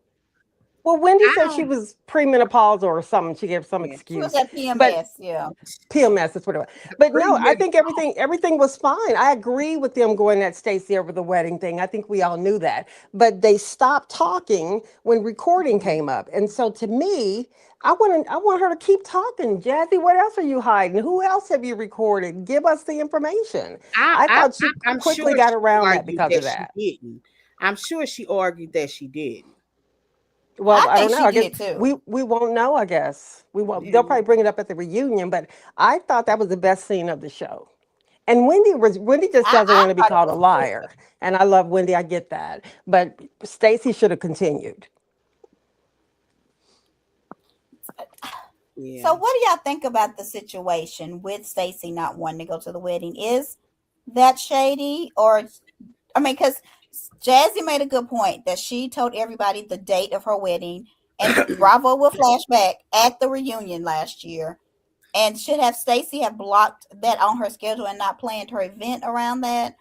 Well, Wendy
I
said she
don't.
was premenopausal or something. She gave some
Yeah,
She was
excuse.
at
But
PMS, yeah.
PMS is what it was. But no, I think
premenopausal.
everything was fine. I agree with them going at Stacey over the wedding thing. I think we all knew that. But they stopped talking when recording came up. And so to me, I want her to keep talking. Jazzy, what else are you hiding? Who else have you recorded? Give us the information. I thought she
I'm
quickly
sure
got
she
around that
argued
because
that
of
she
that.
didn't. I'm sure she argued that she didn't.
Well,
I
I don't
think
know.
she
I guess
did too.
we won't know. I guess we won't.
Yeah,
They'll probably bring it up at the reunion. But I thought that was the best scene of the show. And Wendy just doesn't
I
want to be
thought it
called a
was too.
liar. And I love Wendy. I get that. But Stacy should have continued.
yeah.
So what do y'all think about the situation with Stacey not wanting to go to the wedding? Is that shady? Or I mean, because Jazzy made a good point that she told everybody the date of her wedding, and Bravo will flashback at the reunion last year. And should have Stacey have blocked that on her schedule and not planned her event around that?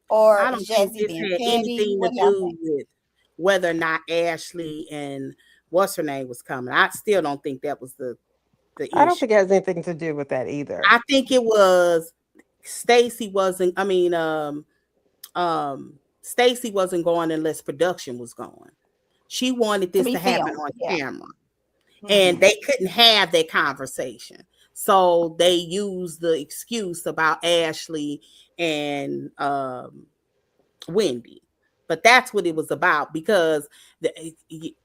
Or
I
is
don't think
Jazzy
this
being
had
petty?
anything to
What do y'all
do
think?
with whether or not Ashley and what's her name was coming. I still don't think that was the
I don't
issue.
think it has anything to do with that either.
I think it was Stacy wasn't. I mean, Stacy wasn't going unless production was going. She wanted
To
this
be
to happen
filmed.
on
Yeah.
camera, and
Hmm.
they couldn't have that conversation. So they used the excuse about Ashley and Wendy. But that's what it was about because the,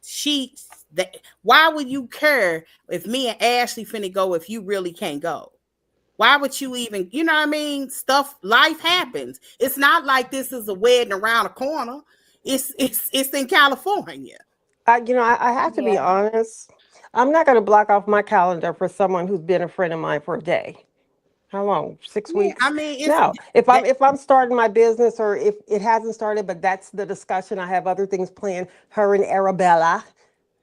she, the, why would you care if me and Ashley finna go if you really can't go? Why would you even, you know what I mean? Life happens. It's not like this is a wedding around the corner. It's in California.
I have to be
Yeah.
honest. I'm not going to block off my calendar for someone who's been a friend of mine for a day. How long? Six
Yeah, I
weeks?
mean it's
No. If
that.
I'm starting my business or if it hasn't started, but that's the discussion. I have other things planned. Her and Arabella.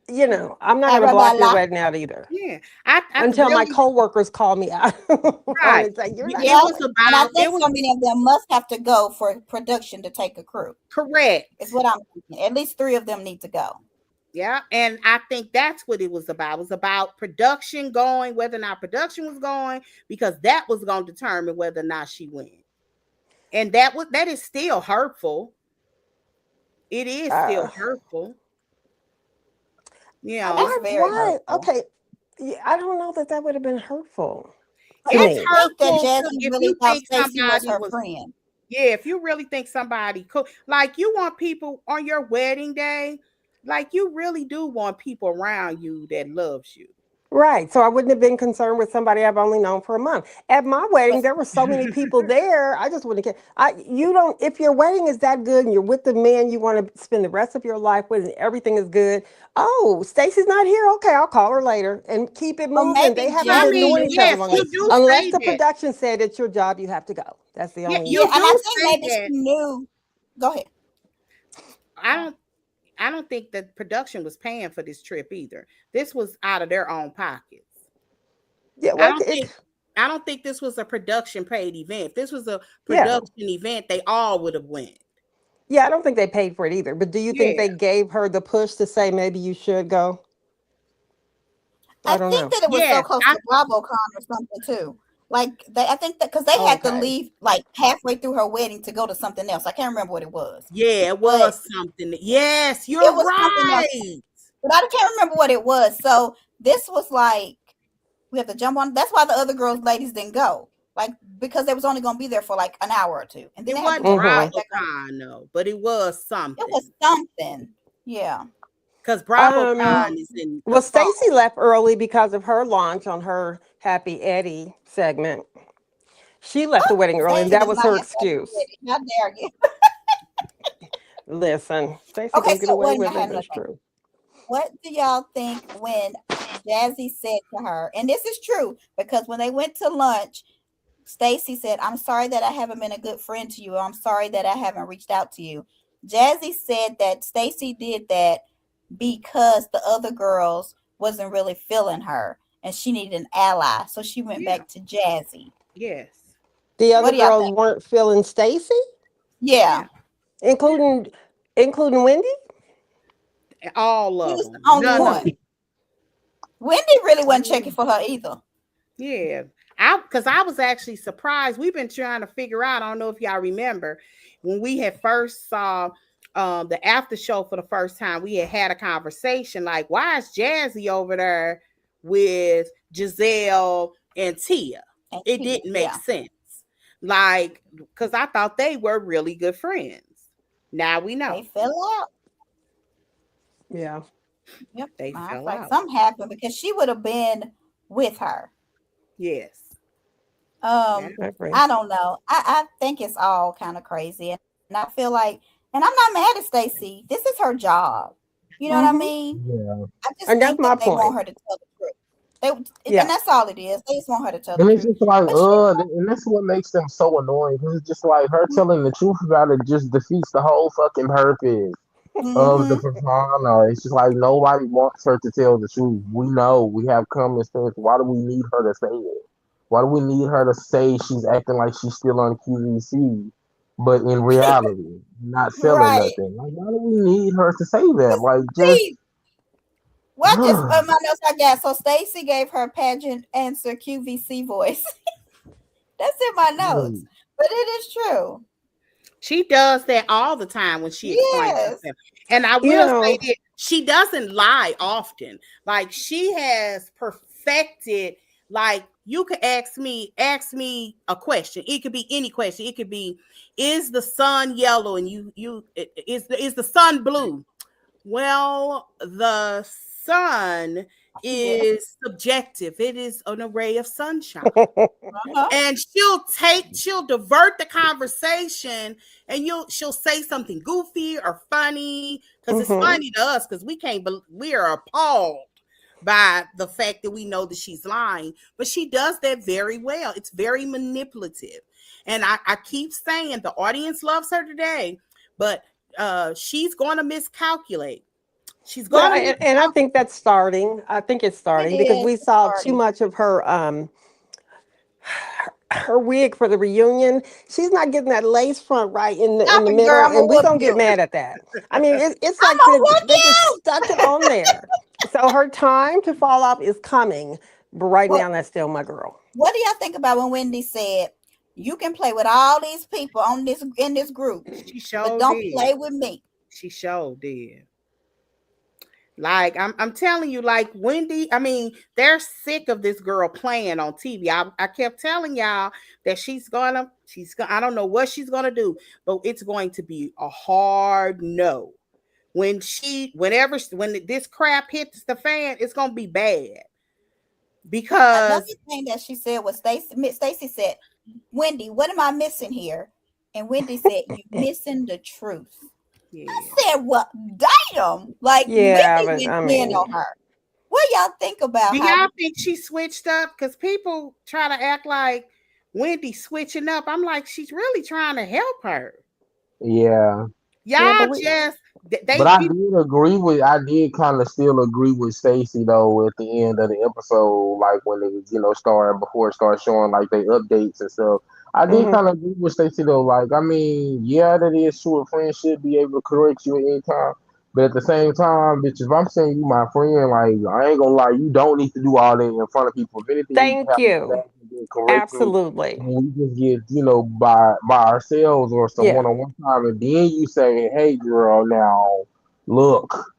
I'm not going to block your
Arabella.
wedding out either
Yeah, I
until my
really
coworkers call me out on
right.
it and say you're not
It
Yeah.
was
going.
And I
about
think so many of them must have to go for production to take a crew. Is
correct.
what I'm thinking. At least 3 of them need to go.
Yeah, and I think that's what it was about. It was about production going, whether or not production was going, because that was going to determine whether or not she went. And that is still hurtful. It is still
Uh,
hurtful. You know,
It's
why?
very
Why?
hurtful.
Okay. Yeah, I don't know that that would have been hurtful
But
to
I
it's
me.
think that
hurtful to
Jazzy
if
really
you
thought
think
Stacey was
somebody
her
was
friend.
yeah, if you really think somebody cool, like you want people on your wedding day, like you really do want people around you that loves you.
Right. So I wouldn't have been concerned with somebody I've only known for a month. At my wedding,
But
there were so many people there. I just wouldn't care. You don't, if your wedding is that good and you're with the man you want to spend the rest of your life with and everything is good. Oh, Stacy's not here. Okay, I'll call her later and keep it
or
moving. They
maybe
haven't
I
been
Jazzy
mean,
knowing
knew
each other
that
yes,
long enough.
you
Stacey
do
was
Unless
say
the
that.
production said it's your job, you have to go. That's the
Yeah,
only.
yeah,
you
and I
do
think
say
maybe
that.
she knew. Go ahead.
I don't think that production was paying for this trip either. This was out of their own pockets.
Yeah,
I
well,
don't think I don't think this was a production paid event. If this was a
yeah,
production event, they all would have went.
yeah. I don't think they paid for it either. But do you think
Yeah.
they gave her the push to say maybe you should go?
I
I don't
think
know.
that it was so
Yes.
close to BravoCon or something too. Like I think that because they
Oh,
had to
okay.
leave like halfway through her wedding to go to something else. I can't remember what it was,
Yeah, it
but
was something. Yes,
it
you're
was something else.
right.
But I can't remember what it was. So this was like we have to jump on. That's why the other ladies didn't go. Like because they was only going to be there for like an hour or two, and then
It
they had to
wasn't
jump right
Mhm.
back on.
BravoCon, though, but it was
It
something.
was something. Yeah.
Because
Um.
BravoCon is in the
Well,
fall.
Stacy left early because of her launch on her Happy Eddie segment. She left the wedding early, and
Stacey
that
does
was
not
her
have to be
excuse.
ready. How dare you?
Listen, Stacy
Okay,
gonna get
so
away
wait a
with
minute. I
it.
had another
That's
thing.
true.
What do y'all think when Jazzy said to her, and this is true because when they went to lunch, Stacy said, I'm sorry that I haven't been a good friend to you. Or I'm sorry that I haven't reached out to you. Jazzy said that Stacy did that because the other girls wasn't really feeling her and she needed an ally. So she went
Yeah.
back to Jazzy.
Yes.
The
What
other
do y'all
girls
think?
weren't feeling Stacy,
Yeah.
Yeah.
including Wendy.
All
She
of
was the
them.
only
None of
one.
them.
Wendy really wasn't checking
Yeah.
for her either.
Yeah. Because I was actually surprised. We've been trying to figure out. I don't know if y'all remember when we had first saw the after show for the first time. We had a conversation like, why is Jazzy over there with Giselle and Tia?
And
It
Tia,
didn't make
yeah.
sense. Like, because I thought they were really good friends. Now we
They
know
fell out.
Yeah.
Yep.
they
I was
fell
like,
out.
something happened because she would have been with her.
Yes. Yeah.
Um,
I agree.
I don't know. I think it's all kind of crazy. And I feel like, and I'm not mad at Stacey. This is her job. You know what I
Hmm.
mean?
Yeah.
I just
And that's
think
my
that they want
point.
her to tell the truth. And
Yeah.
that's all it is. They just want her to tell the
And it's
truth.
just like,
But she,
and that's what makes them so annoying. Because it's just like her telling the truth about it just defeats the whole fucking purpose of the
mm-hmm.
persona. It's just like nobody wants her to tell the truth. We know we have common sense. Why do we need her to say it? Why do we need her to say she's acting like she's still on QVC, but in reality, not selling
Right.
nothing? Like, why do we need her to say that? Like, just
See, well, just my notes I got. So Stacey gave her pageant answer QVC voice. That's in my notes. But it is true.
She does that all the time when she explains
Yes.
herself. And I
You
will say
know.
that she doesn't lie often. Like she has perfected, like you could ask me a question. It could be any question. It could be, is the sun yellow and is the sun blue? Well, the sun
Yeah.
is subjective. It is an array of sunshine.
Uh-huh.
And she'll divert the conversation and she'll say something goofy or funny because it's
Hmm.
funny to us because we are appalled by the fact that we know that she's lying, but she does that very well. It's very manipulative. And I keep saying the audience loves her today, but she's going to miscalculate. She's
Well,
going to
and I
miscalculate.
think that's starting. I think it's
It
starting because
is
we saw too
starting.
much of her wig for the reunion. She's not getting that lace front right in
Stop
the
it, girl.
middle,
I'm gonna
and we're
whoop
gonna get
you.
mad at that. I mean, it's
I'm
like
gonna whoop
they just
you.
stuck it on there. So her time to fall off is coming, but right
What
now that's still my girl.
what do y'all think about when Wendy said, you can play with all these people on this in this group,
She
but
sure
don't
did.
play with me?
She sure did. Like I'm telling you, like Wendy, I mean, they're sick of this girl playing on TV. I kept telling y'all that I don't know what she's gonna do, but it's going to be a hard no. When this crap hits the fan, it's gonna be bad
Another
because
thing that she said was Stacey said, Wendy, what am I missing here? And Wendy said, you missing the truth.
yeah.
I said, well, damn. Like
Yeah,
Wendy
but
went
I
in
mean,
on her. What y'all think about
Do
how
y'all think she switched up? Because people try to act like Wendy switching up. I'm like, she's really trying to help her.
yeah.
yeah, but
Y'all
we
just
But I did kind of still agree with Stacy though at the end of the episode, like when it started before it started showing like they updates and stuff. I did
Mhm.
kind of agree with Stacy though. Like, I mean, yeah, that is true. A friend should be able to correct you at any time. But at the same time, bitch, if I'm saying you my friend, like I ain't gonna lie, you don't need to do all that in front of people. If anything, you can
Thank
have me
you.
back and then correct me
Absolutely.
when we just get, by ourselves or some
Yeah.
one-on-one time, and then you say, "Hey, girl, now look."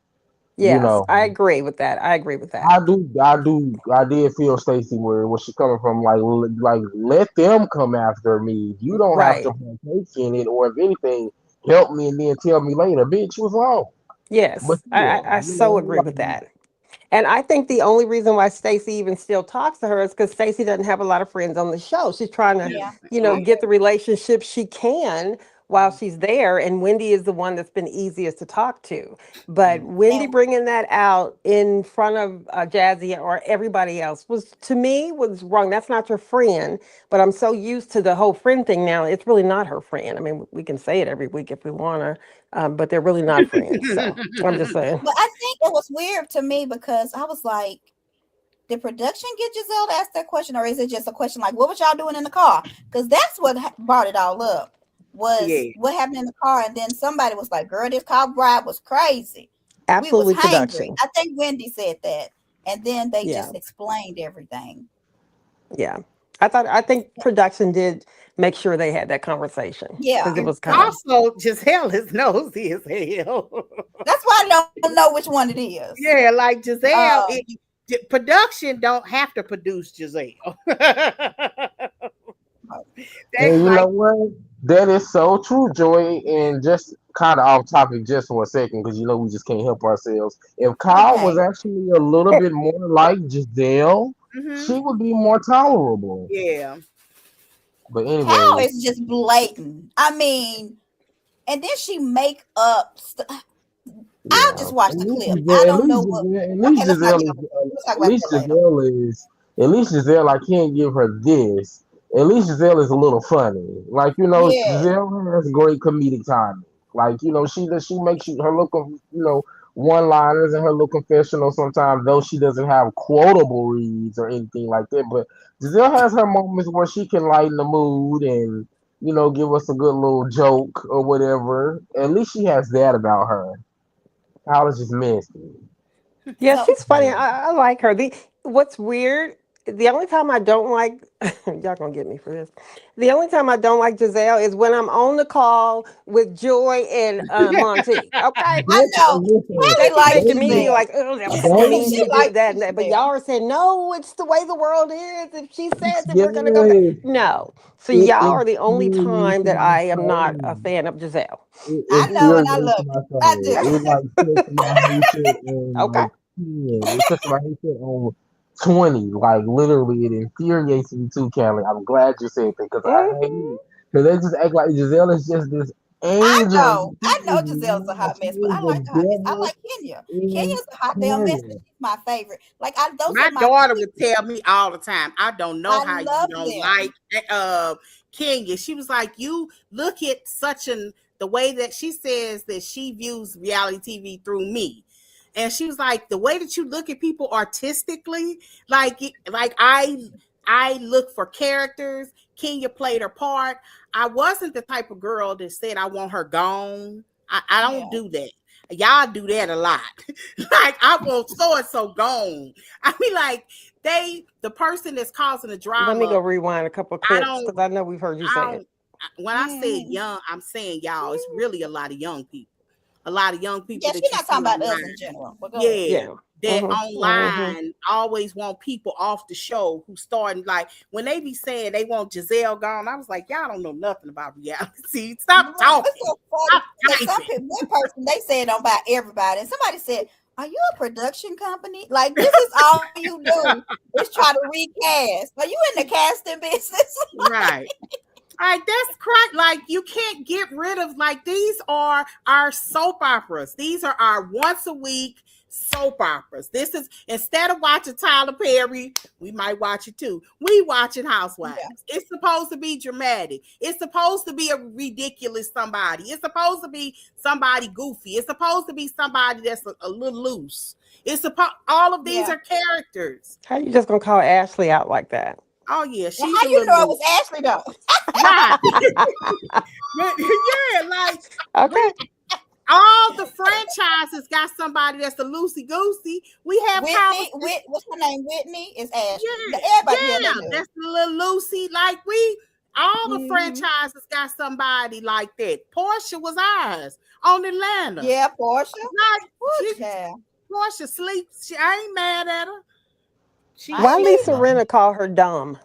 You
Yes,
know,
I agree with that. I agree with that.
I did feel Stacy where she coming from. Like let them come after me. You don't have to
Right.
partake in it, or if anything, help me and then tell me later, bitch, what's wrong? But
Yes,
still,
I so agree with that. And I think the only reason why Stacey even still talks to her is because Stacey doesn't have a lot of friends on the show. She's trying to,
Yeah, I
Mhm.
get
agree.
the relationship she can while she's there. And Wendy is the one that's been easiest to talk to. But Wendy
And
bringing that out in front of Jazzy or everybody else was, to me, was wrong. That's not your friend. But I'm so used to the whole friend thing now. It's really not her friend. I mean, we can say it every week if we want to, but they're really not friends. So I'm just saying.
but I think it was weird to me because I was like, did production get Giselle to ask that question, or is it just a question like, what was y'all doing in the car? Because that's what brought it all up, was
Yeah.
what happened in the car. And then somebody was like, girl, this car ride was crazy. We was
Absolutely
hangry.
production.
I think Wendy said that. And then they
Yeah.
just explained everything.
Yeah. I think production did make sure they had that conversation because
Yeah.
it
And
was kind of,
also, Giselle is nosy as hell.
That's why I don't know which one it is.
Yeah, like Giselle,
Um,
production don't have to produce Giselle. They
And you
like,
know what? That is so true, Joy. And just kind of off topic just for a second, because we just can't help ourselves. If Kyle was
okay.
actually a little bit more like Giselle,
mhm,
she would be more tolerable.
yeah,
But
Cow
anyway,
is just blatant. I mean, and then she make up. I'll
yeah.
just watch the clip. I don't know what. Okay, let's not get over. Let's talk
At
about
least
that later.
Giselle is, at least Giselle, I can't give her this. At least Giselle is a little funny. Like,
Yeah,
Giselle has great comedic timing. Like, she makes her look of, one liners and her little confessional sometimes, though she doesn't have quotable reads or anything like that. But Giselle has her moments where she can lighten the mood and, give us a good little joke or whatever. At least she has that about her. College is messy.
yeah,
so
she's funny. I like her. What's weird, the only time I don't like, y'all gonna get me for this. The only time I don't like Giselle is when I'm on the call with Joy and Monty. Okay.
I know
Listen,
They
Kelly
be
likes
making me be
Giselle.
like, oh, that was so
that
mean.
She
She did
likes
that and that. But y'all
Giselle.
are saying, no, it's the way the world is. If she says it, we're gonna go.
yes,
No. So
it
y'all are the only time
infuriates
that
my
I am not a
soul.
fan of Giselle.
It
I know, and I
infuriates
love
my
it. I
soul.
do.
It like sets my hatred on
Okay.
like 10. It sets my hatred on 20. Like literally, it infuriates me too, Kelly. I'm glad you said that because I hate
Hmm.
it. Because they just act like Giselle is just this angel. She
I know
is
Giselle's a
not.
hot
She
mess, but
is
I
the
like a hot mess. I
devil
like Kenya. Kenya's a hot damn mess, and
incarnate.
she's my favorite. Like those
my
are my
daughter
two.
would tell me all the time, I don't know
I
how you
love
don't like
them.
uh Kenya. She was like, you look at such an the way that she says that she views reality TV through me. And she was like, the way that you look at people artistically, like I look for characters. Kenya played her part. I wasn't the type of girl that said I want her gone. I don't
Yeah.
do that. Y'all do that a lot. Like I want so and so gone. I mean, like the person that's causing the
Let me go
drama.
rewind a couple of
I
clips
don't,
because I know we've heard you
I
say it.
don't. When I say
Hmm.
young, I'm saying y'all. It's really a lot of young people. A lot of young people
Yeah,
that
she's
you
not
see
talking about us in
online.
general. But go ahead.
Yeah,
Yeah.
that
Mm-hmm. Mm-hmm.
online always want people off the show who starting like when they be saying they want Giselle gone. I was like, y'all don't know nothing about reality. Stop
It's
talking.
so funny
Stop
because some
typing.
people, one person, they said don't buy everybody, and somebody said, "Are you a production company? Like this is all you do is try to recast? Are you in the casting business?"
Right. Like that's correct. Like you can't get rid of like these are our soap operas. These are our once a week soap operas. This is instead of watching Tyler Perry, we might watch it too. We watching Housewives.
Yeah.
It's supposed to be dramatic. It's supposed to be a ridiculous somebody. It's supposed to be somebody goofy. It's supposed to be somebody that's a little loose. It's supposed all of these
Yeah.
are characters.
How you just gonna call Ashley out like that?
Oh yeah, she's
Well, how
a
you
little
know it
loose.
was Ashley though?
Right. Yeah, like
Okay.
all the franchises got somebody that's a loosey goosey. We have
Whitney, what's her name? Whitney is Ashley.
yeah,
Everybody here
yeah,
they knew.
that's a little loosey. Like we, all the
Mhm.
franchises got somebody like that. Portia was ours on Atlanta.
Yeah, Portia.
Like
Ooh,
she,
child.
Portia sleeps. I ain't mad at her. She
Why
I
Lisa
know.
Rinna call her dumb?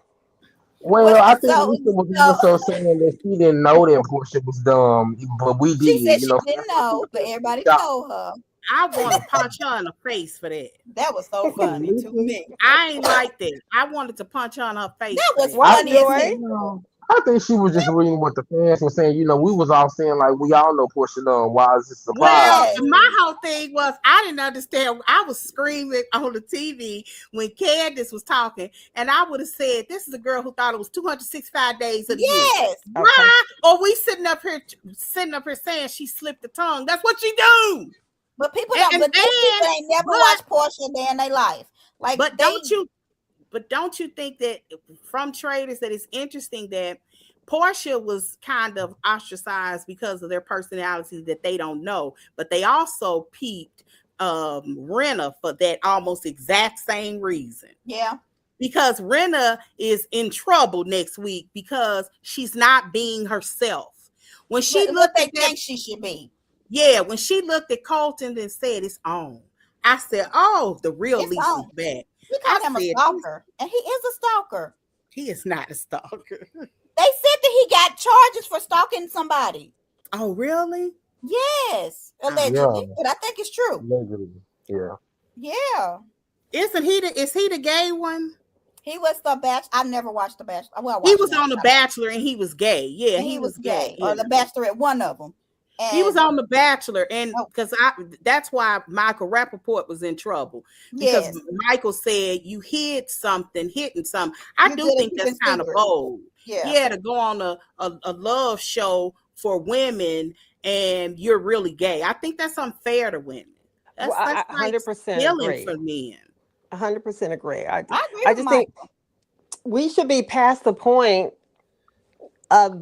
Well,
Well,
I think
so
Lisa was more so saying that she didn't know that Portia was dumb, but we
she
did.
said
You
she
know,
didn't know, but everybody
Yeah.
told her.
I want to punch her in the face for that.
That was so funny to me.
I ain't like that. I wanted to punch her in her face.
That
for
was
that.
Why,
funny as
Joy?
hell.
You know, I think she was just reading what the fans were saying. You know, we was all saying like we all know Portia dumb. Why is this a surprise?
Well,
Yes.
my whole thing was I didn't understand. I was screaming on the TV when Candace was talking, and I would have said, "This is a girl who thought it was 265 days of the year."
Yes.
Okay.
Why? Or we sitting up here saying she slipped the tongue. That's what she do.
But people
And-
don't.
and
But these people
then-
ain't never
but-
watched Portia a day in their life. Like,
But
they,
don't you think that from traders that it's interesting that Portia was kind of ostracized because of their personality that they don't know, but they also peeped Renna for that almost exact same reason.
Yeah.
Because Renna is in trouble next week because she's not being herself. When she
What
looked
they
at that,
think she should be.
yeah, when she looked at Colton and said it's on, I said, "Oh, the real
It's
Lisa's
on.
back."
We call him a
said,
stalker, and he is a stalker.
He is not a stalker.
They said that he got charges for stalking somebody.
Oh, really?
Yes, allegedly,
Yeah.
but I think it's true.
Allegedly. Yeah.
Yeah,
Isn't he is he the gay one?
he was the Bachelor. I never watched the Bachelor. Well, I
He
watched
was
it.
on The Bachelor and he was gay. Yeah,
And
he was gay.
or the Bachelorette, one of them. And
He was on The Bachelor, and
Oh.
because that's why Michael Rappaport was in trouble. Because
yes,
Michael said you hidden something. I
You
do
did it
think
keep
that's
it
kind of
secret.
bold.
yeah.
Yeah, to go on a love show for women and you're really gay. I think that's unfair to women. That's,
Well, I
that's like
100%
stealing
agree.
for men.
100% agree.
I agree
I
with
just think
Michael.
we should be past the point of,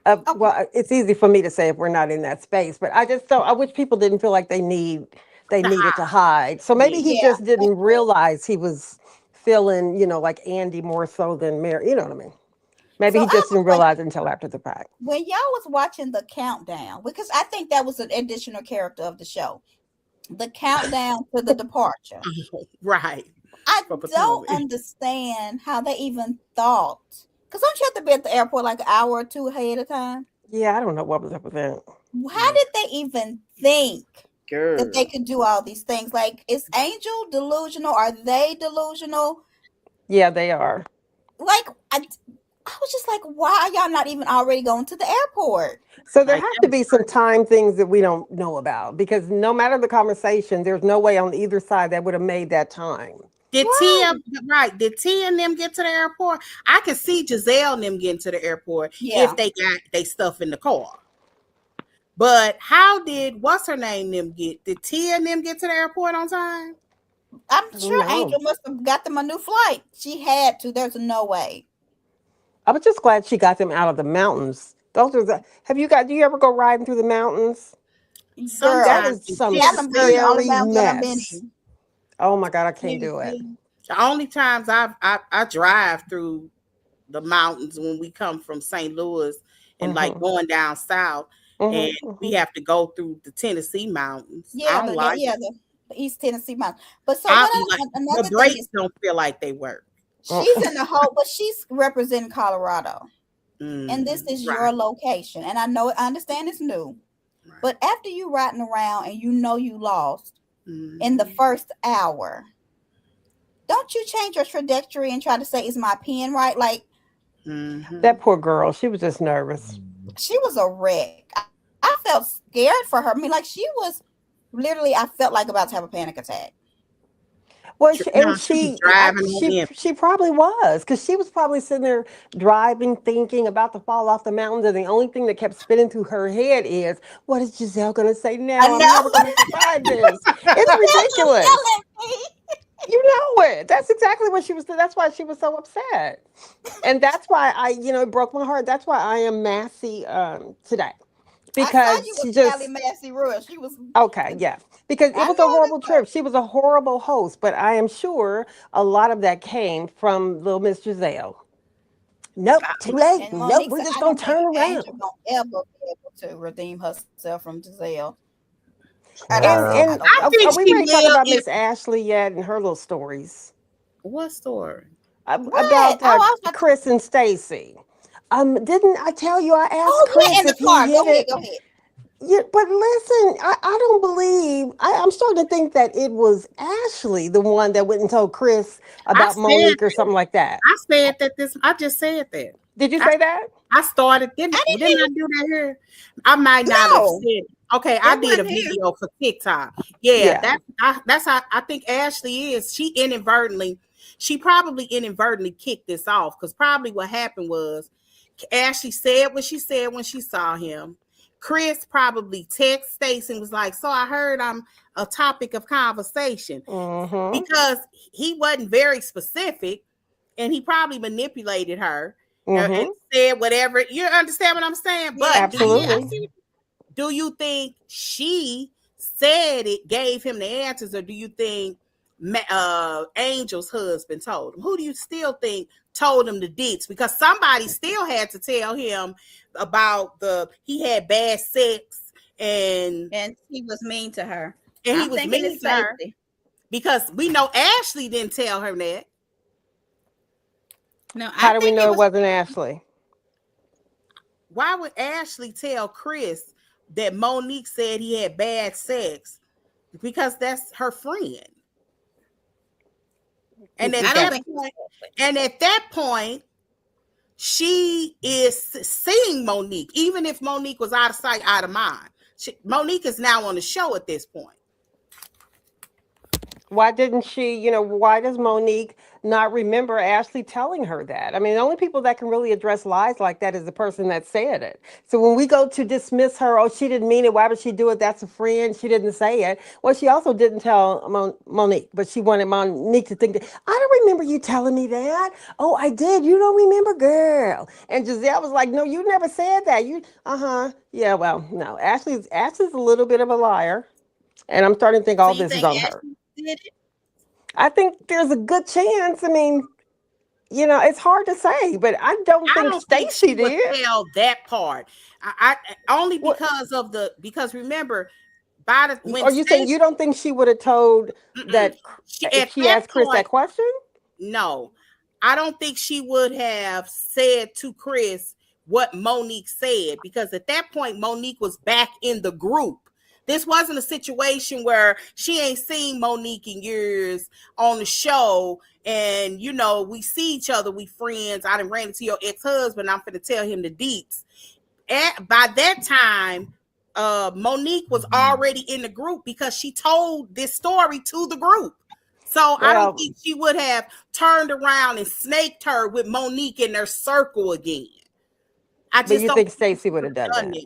Okay.
well, it's easy for me to say if we're not in that space, but I just don't, I wish people didn't feel like they needed to hide. So maybe he
Yeah,
just didn't
that's true.
realize he was feeling, like Andy more so than Mary, you know what I mean? Maybe
So
he
I
just
have a
didn't realize until after the fact.
When y'all was watching the countdown, because I think that was an additional character of the show, the countdown to the departure.
Right.
I
For
don't
Potomac.
understand how they even thought. Because don't you have to be at the airport like an hour or two ahead of time?
Yeah, I don't know what was up with that.
How did they even think
Girl.
that they could do all these things? Like, is Angel delusional? Are they delusional?
Yeah, they are.
Like, I was just like, why are y'all not even already going to the airport?
So there
Right,
have to be some time things that we don't know about because no matter the conversation, there's no way on either side that would have made that time.
Did
Right.
Did Tia and them get to the airport? I can see Giselle and them getting to the airport
Yeah.
if they got they stuff in the car. But how did what's her name them get? Did Tia and them get to the airport on time?
I'm sure
No.
Angel must have got them a new flight. She had to. There's no way.
I was just glad she got them out of the mountains. Those are the. Do you ever go riding through the mountains?
Girl,
That
Sometimes
is some
Gatlinburg, the only
scary
mountain I've been
mess.
to.
Oh my God, I can't do it.
The only times I drive through the mountains when we come from St. Louis and like
Mhm.
going down south,
Mhm,
and we have to go through the Tennessee mountains. I
Yeah,
don't like it.
the East Tennessee mountain. But so
I,
what
like,
another
the
thing
brakes
is,
don't feel like they work.
she's in the whole, but she's representing Colorado, and this is your
Right,
location. And I understand it's new,
right.
but after you riding around and you know you lost in the
Mhm.
first hour, don't you change your trajectory and try to say, is my pen right? Like,
Mhm.
That poor girl. She was just nervous.
She was a wreck. I felt scared for her. I mean, like she was literally. I felt like about to have a panic attack.
Well,
No, she was driving on in.
she probably was, because she was probably sitting there driving, thinking about to fall off the mountain, and the only thing that kept spinning through her head is, "What is Giselle going to say
I
now? I'm
know.
never going to survive this. It's
Giselle just yelled
ridiculous."
at me.
You know it. That's exactly what she was. That's why she was so upset, and that's why it broke my heart. That's why I am Massey today,
I saw
because
you
she
with Sally
just
Massey Rush. She was.
okay, yeah, because it
I
was a
know
horrible
that's
trip. She was a horrible host, but I am sure a lot of that came from little Miss Giselle. Nope, too
right.
late.
And
Nope,
Monique
we're
said,
just
"I
gonna
don't think
turn around.
Angel gonna ever be able to redeem herself from Giselle." And I
And
said, "I
and
don't
I
think
think
are
so."
we
she
ready to talk
will.
about Miss Ashley yet and her little stories
What story?
What?
about
Oh, I was about to.
Chris and Stacy? Didn't I tell you I asked
Oh yeah,
Chris
in the
if he
car. Go
hit
ahead.
it?
Go ahead.
Yeah, but listen, I don't believe. I'm starting to think that it was Ashley, the one that went and told Chris
I
about
said
Monique or something like that.
I said that this. I just said that.
Did you
I
say that?
I started.
I
Didn't I
didn't
do that here? I might
hear.
not have said
No,
it. Okay, I
it
did a
wasn't here.
video for TikTok. Yeah,
Yeah.
that's how I think Ashley is. She probably inadvertently kicked this off, because probably what happened was Ashley said what she said when she saw him. Chris probably texted Stacey and was like, "So I heard I'm a topic of conversation,"
Mm-hmm.
because he wasn't very specific, and he probably manipulated her and
Mm-hmm.
said whatever. You understand what I'm saying?
Yeah,
But
I
Absolutely.
see.
do you think she said it, gave him the answers, or do you think Angel's husband told him? Who do you still think told him the deets? Because somebody still had to tell him about he had bad sex, and
And he was mean to her.
he
I'm
was
thinking
mean
it's
to her,
Stacey.
because we know Ashley didn't tell her that.
No, I
How do we
think it
know it
was.
wasn't Ashley?
Why would Ashley tell Chris that Monique said he had bad sex? Because that's her friend. And
I
at
don't
that
think.
point, she is seeing Monique, even if Monique was out of sight, out of mind. Monique is now on the show at this point.
Why didn't she, why does Monique not remember Ashley telling her that? I mean, the only people that can really address lies like that is the person that said it. So when we go to dismiss her, oh, she didn't mean it, why would she do it? That's a friend. She didn't say it. Well, she also didn't tell Monique, but she wanted Monique to think that, I don't remember you telling me that. Oh, I did. You don't remember, girl. And Giselle was like, no, you never said that. Yeah, well, no. Ashley's a little bit of a liar. And I'm starting to think
So
all
you
this is
think
on her.
Ashley did it?
I think there's a good chance. I mean, it's hard to say, but I don't
I
think
don't think she
Stacy
would
did.
tell that part. I only
What
because remember, when
are you saying?
Stacey,
You don't think she would have told that if
at
she
that
asked Chris
point,
that question?
no, I don't think she would have said to Chris what Monique said, because at that point, Monique was back in the group. This wasn't a situation where she ain't seen Monique in years on the show, and we see each other, we friends. I done ran into your ex-husband, I'm finna tell him the deets. By that time, Monique was already in the group, because she told this story to the group. So I don't
Well,
think she would have turned around and snaked her with Monique in their circle again. I
but
just
you
don't
think
think she
Stacy would
would
have
have
done
done
that?
it.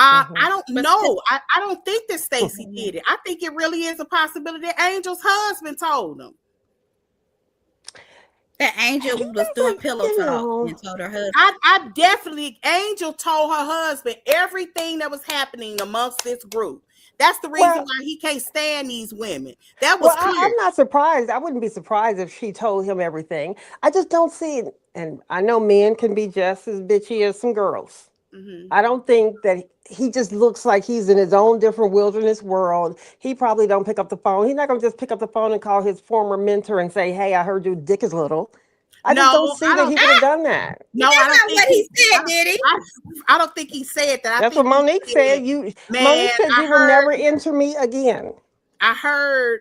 I
Hmm.
don't
But
know. I don't think that Stacy
Mhm.
did it. I think it really is a possibility that Angel's husband told him.
that Angel was doing pillow talk and told her husband.
I definitely, Angel told her husband everything that was happening amongst this group. That's the reason
Well,
why he can't stand these women. That
well,
was clear.
I'm not surprised. I wouldn't be surprised if she told him everything. I just don't see it. And I know men can be just as bitchy as some girls.
Mm-hmm.
I don't think that he just looks like he's in his own different wilderness world. He probably don't pick up the phone. He's not going to just pick up the phone and call his former mentor and say, "Hey, I heard your dick is little." I just don't
No,
see
I
that
don't.
he would have done that.
No, I
That's
don't
not
think
what he
I
said,
don't,
did he?
I don't think he said that. I
That's what
think he
Monique
said,
said. Monique
man,
says you will never enter me again.
I heard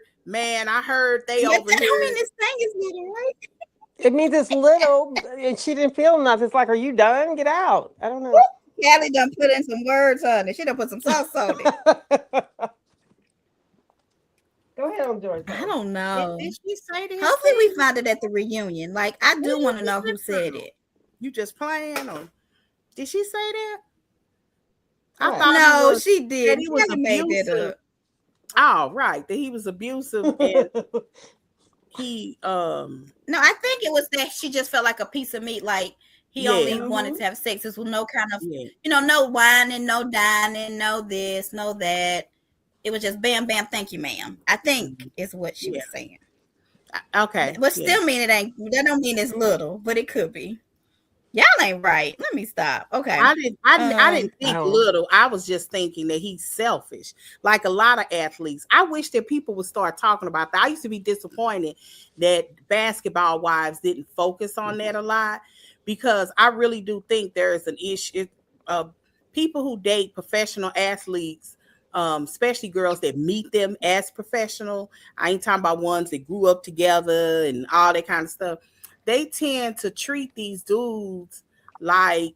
they
Yes,
over
that don't mean
here.
this thing is little, right?
It means it's little, and she didn't feel enough. It's like, are you done? Get out. I don't know.
Callie done put in some words on it. She done put some sauce on it.
Go ahead, Joyce.
I don't know.
Did she say this?
Hopefully we find it at the reunion. Like, I do want to know who said it.
You just playing, or did she say that?
What?
I thought
No, she did.
he was
Callie made that
abusive.
up.
Oh, right. That he was abusive and he
No, I think it was that she just felt like a piece of meat. Like he
Yeah.
only wanted to have sex. This was no kind of,
yeah.
no whining, no dining, no this, no that. It was just bam, bam, thank you, ma'am. I think is what she was saying.
Okay.
But still mean it ain't, that don't mean it's little, but it could be. Y'all ain't right. Let me stop. Okay.
I didn't think
Oh.
little. I was just thinking that he's selfish. Like a lot of athletes. I wish that people would start talking about that. I used to be disappointed that basketball wives didn't focus on that a lot, because I really do think there is an issue of people who date professional athletes, especially girls that meet them as professional. I ain't talking about ones that grew up together and all that kind of stuff. They tend to treat these dudes like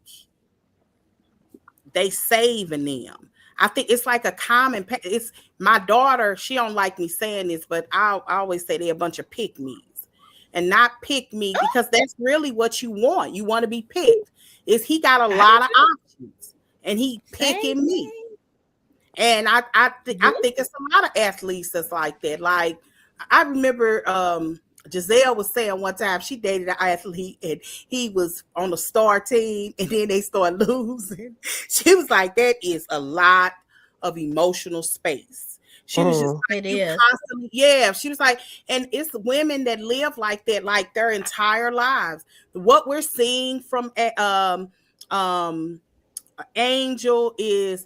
they saving them. I think it's like a common. It's my daughter. She don't like me saying this, but I always say they're a bunch of pick-me's, and not pick me because that's really what you want. You want to be picked. Is he got a lot of options, and he picking me. And I think it's a lot of athletes that's like that. Like I remember Giselle was saying one time she dated an athlete and he was on a star team and then they started losing. She was like, that is a lot of emotional space. She was just like, constantly, she was like, and it's women that live like that, like their entire lives. What we're seeing from Angel is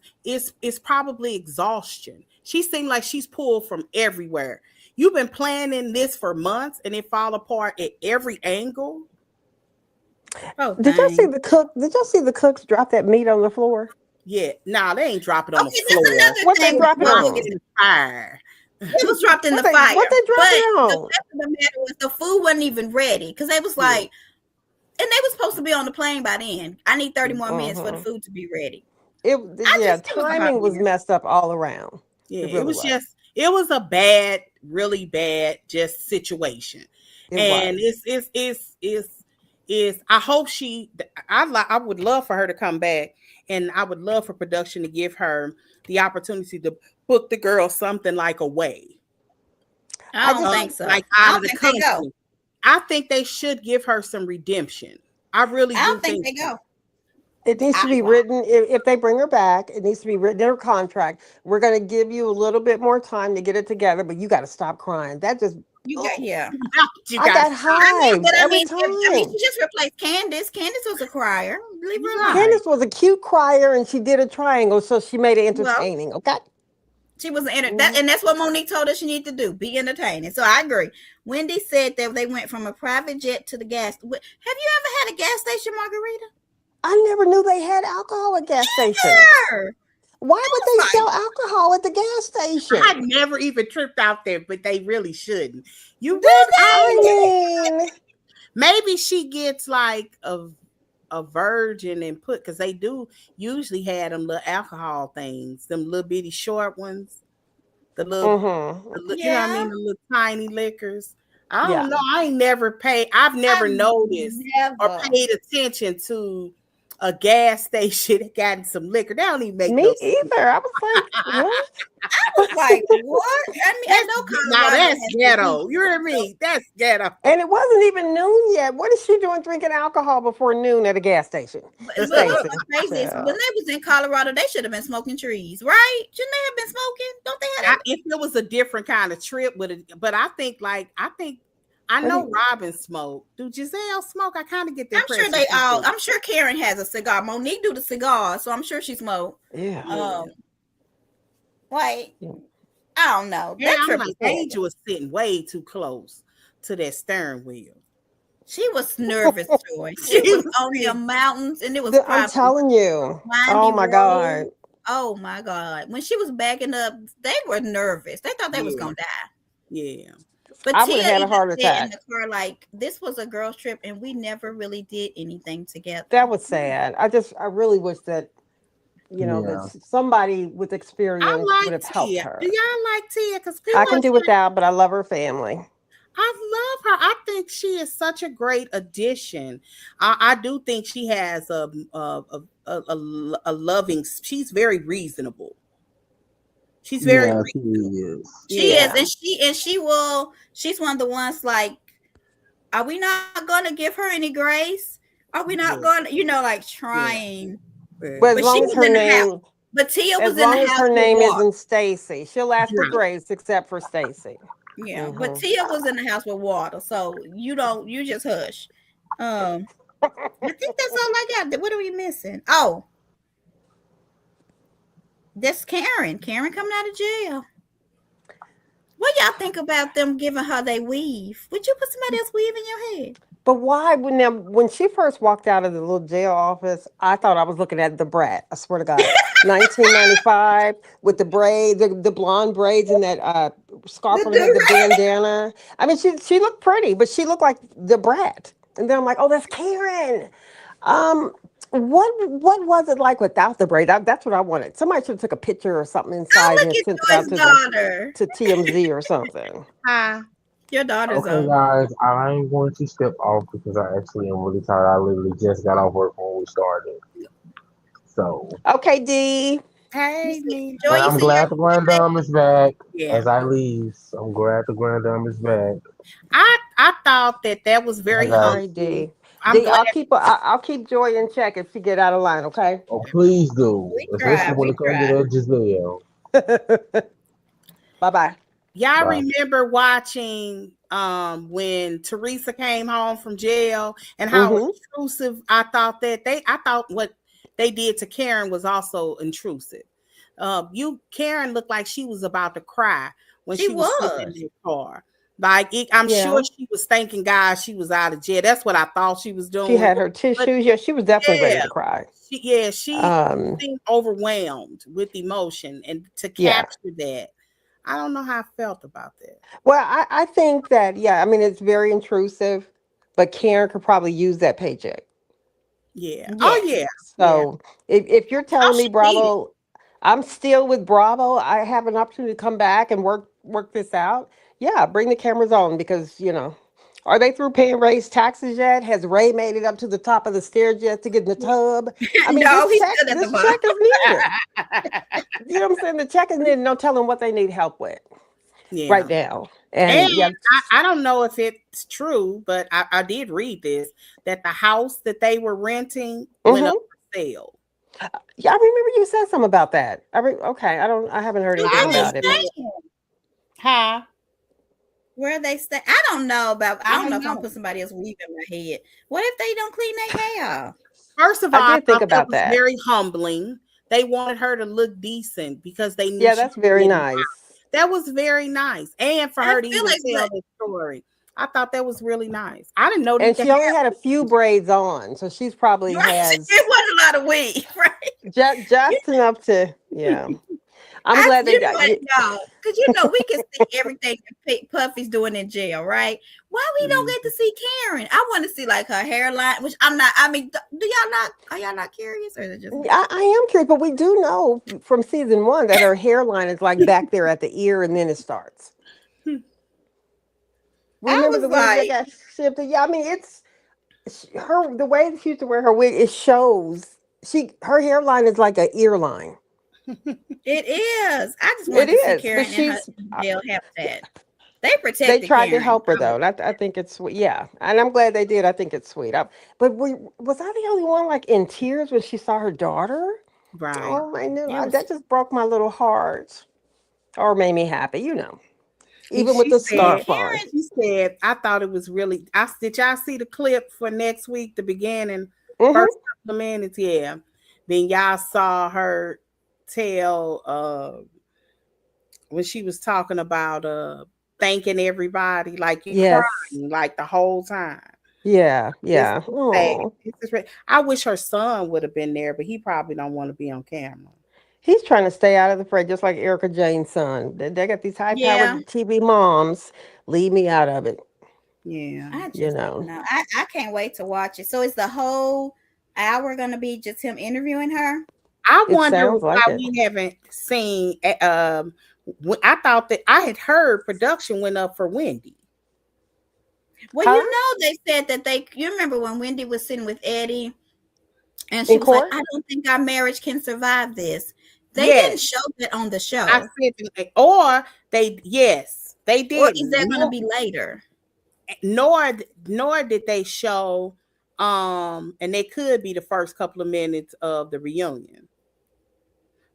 probably exhaustion. She seemed like she's pulled from everywhere. You've been planning this for months and it fall apart at every angle.
Oh,
Did y'all see the cook? Did y'all see the cooks drop that meat on the floor?
Yeah, they ain't drop it on the
that's
floor.
another
What
thing.
they drop it
Drop
on?
it in the fire.
It was dropped in the
What
fire.
they drop
but
it on?
the fact of the matter was the food wasn't even ready because they was like, and they was supposed to be on the plane by then. I need 30 more minutes for the food to be ready.
Timing was messed up all around.
Yeah, it was a bad, really bad just situation. It's I hope I would love for her to come back, and I would love for production to give her the opportunity to book the girl something like away.
I don't think so.
Like out of the country. I think they should give her some redemption. I don't think
they go.
It needs to be written, if they bring her back, it needs to be written in her contract. We're going to give you a little bit more time to get it together, but you got to stop crying. That just, I got hives every time.
She just replaced Candace. Candace was a crier. Leave her alone.
Candace was a cute crier, and she did a triangle, so she made it entertaining, okay?
She was and that's what Monique told us she needed to do, be entertaining. So I agree. Wendy said that they went from a private jet to the gas. Have you ever had a gas station margarita?
I never knew they had alcohol at gas stations. Why would they sell alcohol at the gas station?
I never even tripped out there, but they really shouldn't. Maybe she gets like a virgin and because they do usually have them little alcohol things, them little bitty short ones, the little, you know what I mean, the little tiny liquors. I don't know. I've never noticed or paid attention to a gas station that got some liquor. They don't even make
me
no
either. I was like, what?
I was like, what? I know
now that's ghetto. You hear me? That's ghetto.
And it wasn't even noon yet. What is she doing drinking alcohol before noon at a gas station?
But crazy is when they was in Colorado, they should have been smoking trees, right? Shouldn't they have been smoking? Don't they have?
If it was a different kind of trip with it, but I know Robin smoked. Do Giselle smoke? I kind of get that.
I'm sure they all. I'm sure Karen has a cigar. Monique do the cigar, so I'm sure she smoked.
Yeah.
I don't know.
Yeah, I'm like, Angel was sitting way too close to that steering wheel.
She was nervous, Joy. She was on the mountains, and it was.
I'm telling you. Oh my God.
Oh my God. When she was backing up, they were nervous. They thought they was gonna die.
Yeah.
But
I would
Tia
have had a
even
heart
said in
attack.
the car, like, this was a girls' trip and we never really did anything
That
together.
was sad. I really wish that, that
Yeah.
somebody with
I
experience would
like
have helped
Tia. Do
her.
y'all like Tia? Because
I
people
can
are
do
saying
without, but I love her family.
I love her. I think she is such a great addition. I do think she has a loving. She's very reasonable. She's very
Yeah, she
reasonable.
is.
She is,
Yeah.
and she will. She's one of the ones like, are we not going to give her any grace? Are we not
Yeah,
going to, like
yeah,
trying?
But
yeah.
as
But she
long as
was
her
in the house.
name,
But Tia
as
was in the
long as
house
her
with
name
water.
isn't Stacy, she'll ask for
Right.
grace except for Stacy.
Yeah, but
Hmm.
Tia was in the house with water, so you just hush. Um, I think that's all I got. What are we missing? Oh, that's Karen. Karen coming out of jail. What y'all think about them giving her they weave? Would you put somebody else weave in your head?
But why, when she first walked out of the little jail office, I thought I was looking at the brat. I swear to God, 1995 with the braid, the blonde braids and that scarf
The
on her head, the
do
bandana. I mean, she looked pretty, but she looked like the brat. And then I'm like, oh, that's Karen. Um, what was it like without the braid? That's what I wanted. Somebody should have took a picture or something
Oh,
inside
look
and
at
sent it out
Joy's daughter.
to TMZ or something.
Hi.
Your daughter's
Okay,
on.
guys, I'm going to step off because I actually am really tired. I literally just got off work when we started. So,
Okay, D.
Hey,
Joy,
but
Nina.
you
I'm
see your
glad the granddom is back
Yeah.
as I leave. I'm glad the granddom is back.
I thought that was
Bye,
very
All
guys.
right,
humbling.
D.
I'm
D,
glad.
I'll keep Joy in check if she get out of line, okay?
Oh, please do,
we
especially
try,
when
we
it comes to
try.
that Giselle.
Bye bye.
Y'all
Bye.
remember watching when Teresa came home from jail and how
Mm-hmm.
intrusive I thought what they did to Karen was also intrusive. Karen looked like she was about to cry when
She
she was sitting in
was.
the car. I'm sure
Yeah.
she was thanking God she was out of jail. That's what I thought she was
She
doing.
had her
But
tissues. Yeah, she was definitely ready
yeah,
to cry.
she
Um,
seemed overwhelmed with emotion, and to
yeah.
capture that, I don't know how I felt about that.
Well, I think that, yeah, I mean, it's very intrusive, but Karen could probably use that paycheck.
Yeah. Oh
Yes.
yeah. Yeah.
So if you're
Oh,
telling me,
she needed.
Bravo, I'm still with Bravo, I have an opportunity to come back and work this out. Yeah, bring the cameras on because are they through paying Ray's taxes yet? Has Ray made it up to the top of the stairs yet to get in the tub? I mean,
No,
this
he's
check
still at the
this
bottom.
check is needed. You know what I'm saying? The check is needed. No telling what they need help with right
Yeah.
now.
And
And yeah,
I don't know if it's true, but I did read this that the house that they were renting went up
hmm
for sale.
yeah, I remember you said something about that. Okay, I haven't heard
So
anything
where
I
they
about it, but
remember.
staying?
Huh?
Where they stay? I don't know about. I
I
don't know
don't
if I'm
know.
put somebody else weave in my head. What if they don't clean their hair?
First of
I
all, I
did think
thought that
about
was
that.
very humbling. They wanted her to look decent because they knew
Yeah,
she
that's
was
very
getting out.
nice.
That was very nice. And for
I
her to
feel
even
like,
tell
but
the story, I thought that was really nice. I didn't know
And
that.
she only had a few braids on, so she's probably has
it wasn't a lot of weave, right? You,
just enough to, yeah. I'm glad they
you know
got
what,
you.
y'all? Because we can see everything that Puffy's doing in jail, right? Why we don't
Mhm.
get to see Karen? I want to see like her hairline, which I'm not. I mean, do y'all not? Are y'all not curious, or is it just me?
I am curious, but we do know from season one that her hairline is like back there at the ear and then it starts.
I
Remember
was
the wig that
like,
got shifted? Yeah, I mean her the way she used to wear her wig, it shows her hairline is like an ear line.
it is. I just
It
wanted to see
is, but
Karen and her jail habitat. They
they
protected
tried to
Karen.
help her though, and I think it's sweet. Yeah, and I'm glad they did. I think it's sweet. But was I the only one like in tears when she saw her daughter?
Right.
Oh my no,
It was.
that just broke my little heart, or made me happy.
And
Even with the
And
scarf on.
Karen,
I thought it was really did y'all see the clip for next week, the beginning,
Hmm.
first couple of minutes? Yeah. Then y'all saw her tell when she was talking about thanking everybody, like you
Yes.
crying like the whole time.
Yeah.
This
Yeah.
is sad.
Oh,
I wish her son would have been there, but he probably don't want to be on camera.
he's trying to stay out of the fray, just like Erica Jane's son. They got these
yeah,
high-powered TV moms, Leave me out of it.
Yeah.
I just
You
don't
know.
know. I can't wait to watch it. So is the whole hour gonna be just him interviewing her?
I
It
wonder
sounds like
why
it.
we haven't seen. I thought that I had heard production went up for Wendy.
Well,
Huh?
you know, they said that you remember when Wendy was sitting with Eddie and she
In
was like,
court?
I don't think our marriage can survive this. They
Yes,
didn't show that on the
I
show.
said, or they. Yes, they
Or is
didn't.
that gonna be later?
Nor did they show. And they could be the first couple of minutes of the reunion,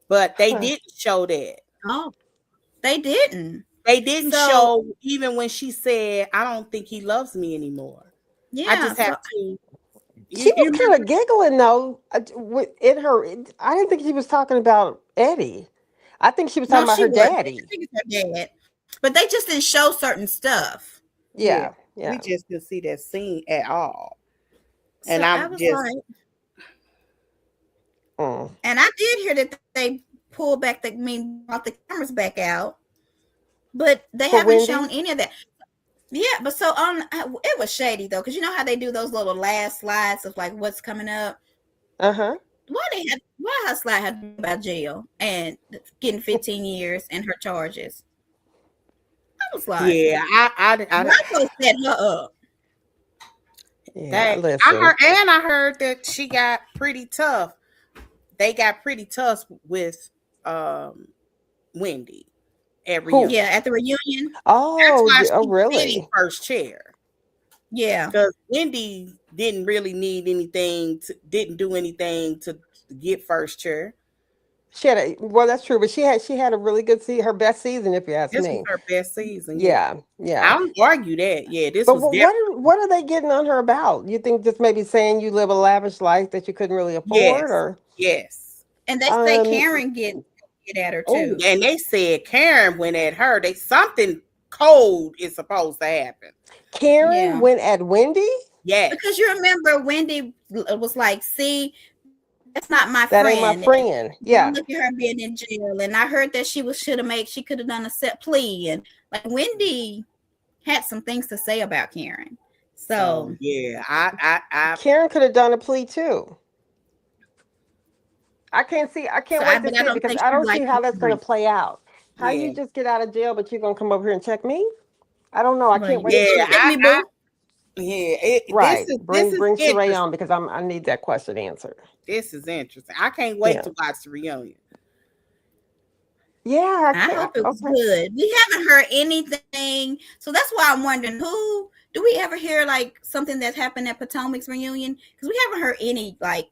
but they
Huh.
didn't show that.
Oh, they didn't.
They didn't
So
show even when she said, "I don't think he loves me anymore." I
yeah,
just
so
have to.
She
You
was kind
remember?
of giggling though. In her, I didn't think she was talking about Eddie. I think she was talking
no,
about
she
her
wasn't. I
daddy.
think it's her dad. But they just didn't show certain stuff.
Yeah,
Yeah,
we
yeah.
just didn't see that scene at all, and
So I
I'm
was
just
like,
Mm.
and I did hear that they pulled back brought the cameras back out, but they
For
haven't shown
Wendy?
any of that. Yeah, but so on, it was shady though, because you know how they do those little last slides of like what's coming up.
Uh-huh.
Why her slide had to be about jail and getting 15 years and her charges? I was like,
yeah.
Rocco set her up.
Yeah,
That
listen.
I heard that she got pretty tough. They got pretty tough with Wendy at
Who?
Yeah,
reunion.
at the reunion.
That's
Oh,
why
oh
she's sitting
really?
first chair.
Yeah.
Because Wendy didn't really need anything didn't do anything to get first chair.
She had well, that's true, but she had a really good her best season, if you ask
This was
me.
her best season, yeah.
Yeah, yeah.
I don't argue that. Yeah, this
But
was
what are they getting on her about? You think just maybe saying you live a lavish life that you couldn't really afford,
yes,
or
yes.
And they say
um
Karen get at her
Oh,
too.
and they said Karen went at her. They something cold is supposed to happen.
Karen
Yeah.
went at Wendy?
Yes,
Because you remember Wendy was like, see, that's not my
That ain't my
friend.
friend.
Don't
Yeah.
look at her being in jail. And I heard that she could have done a set plea. And like Wendy had some things to say about Karen. So
yeah, I
Karen could have done a plea too. I can't wait to
but I
see it
don't
because
think
I
she
don't see
liked
how that's going to
Karen.
play out. How
yeah,
you just get out of jail, but you're going to come over here and check me? I don't know. I
Well,
can't wait
you
to
yeah,
see
come
it.
get me, boo.
This
Right.
is
Bring Sheree
interesting.
on because I need that question answered.
This is interesting. I can't wait
Yeah.
to watch the reunion.
Yeah, I
I
can't.
hope it was
Okay.
good. We haven't heard anything. So that's why I'm wondering do we ever hear like something that happened at Potomac's reunion? Because we haven't heard anything.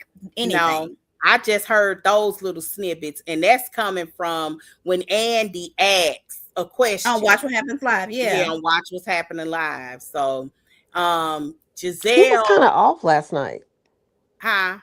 No, I just heard those little snippets, and that's coming from when Andy asks a question.
On Watch What Happens Live,
Yeah,
yeah.
on Watch What's Happening Live. So,
He was
Giselle,
kind of off last night.
huh?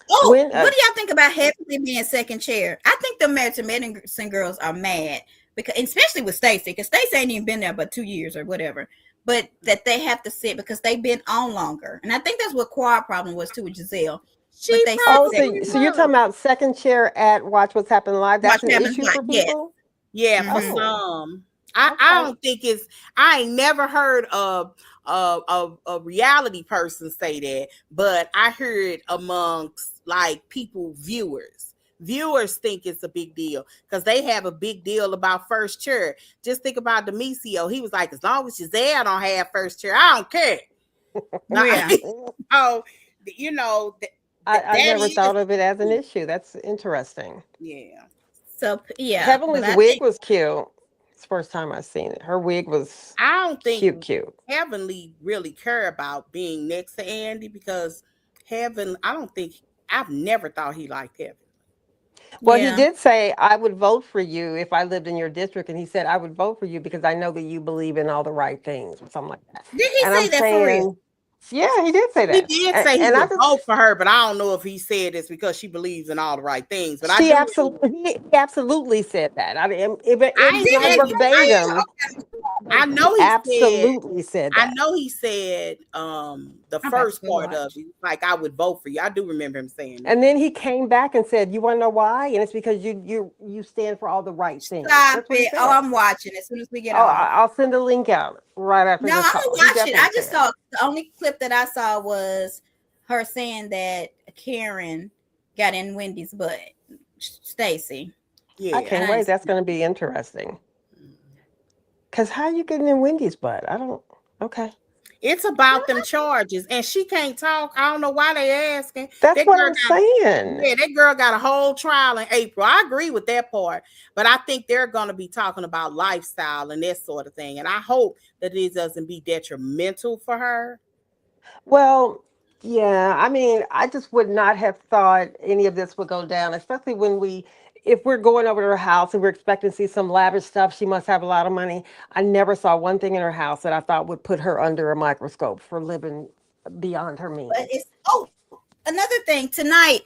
Oh,
When
what do y'all think about Heavenly being second chair? I think the American Medicine girls are mad because, especially with Stacey, because Stacey ain't even been there but 2 years or whatever. But that they have to sit because they've been on longer, and I think that's what Quad problem was too with Giselle.
She
But they sit
oh,
probably
second.
so you're talking
was.
about second chair at Watch What's Happening Live?
Watch
That's an
What Happens
issue
Live,
for
yes.
people.
Yeah, for
Mhm.
some. I
Okay.
don't think it's. I ain't never heard of a reality person say that, but I heard amongst like people, viewers think it's a big deal because they have a big deal about first chair. Just think about Demisio. He was like, as long as Giselle don't have first chair, I don't care.
Yeah.
Oh, you know
I
that
never
is,
thought of it as an issue. That's interesting.
yeah.
So yeah,
Heavenly's
but I
wig
think
was cute. It's the first time I've seen it. Her wig was
I don't think
cute.
Heavenly really care about being next to Andy because I've never thought he liked Heaven.
Well, he
yeah.
did say, I would vote for you if I lived in your district. And he said, I would vote for you because I know that you believe in all the right things or something like that.
Did he
And
say
I'm
that for real?
saying, yeah, he did say
He
that.
did say he
And I
would
just,
vote for her, but I don't know if he said this because she believes in all the right things. But I
he
do.
absolutely said that. I mean, if
I
it's
ain't
Did
not
he
saying
for real?
verbatim,
Okay.
I know he said.
Absolutely said
I
that.
know he said the
I'm about to
first
go
part of
watch.
it, like I would vote for you. I do remember him saying that.
And then he came back and said, "You want to know why? And it's because you stand for all the right things."
Stop
That's what he
it. Oh,
said.
I'm watching as soon as we get
Oh,
off.
I'll send a link out right after
No,
this
I'm gonna
call. He
watch it. I
definitely
just
said.
saw the only clip that I saw was her saying that Karen got in Wendy's butt. Stacy.
I
Yeah.
And
can't
I
wait.
ain't
That's
seen
going to be interesting. Cause how you getting in Wendy's butt? I don't. Okay,
It's about them charges, and she can't talk. I don't know why they asking.
that's
That
what
girl
I'm
got,
saying.
yeah, that girl got a whole trial in April. I agree with that part, but I think they're going to be talking about lifestyle and that sort of thing. And I hope that it doesn't be detrimental for her.
Well, yeah, I mean, I just would not have thought any of this would go down, especially if we're going over to her house and we're expecting to see some lavish stuff. She must have a lot of money. I never saw one thing in her house that I thought would put her under a microscope for living beyond her
but
means.
it's another thing tonight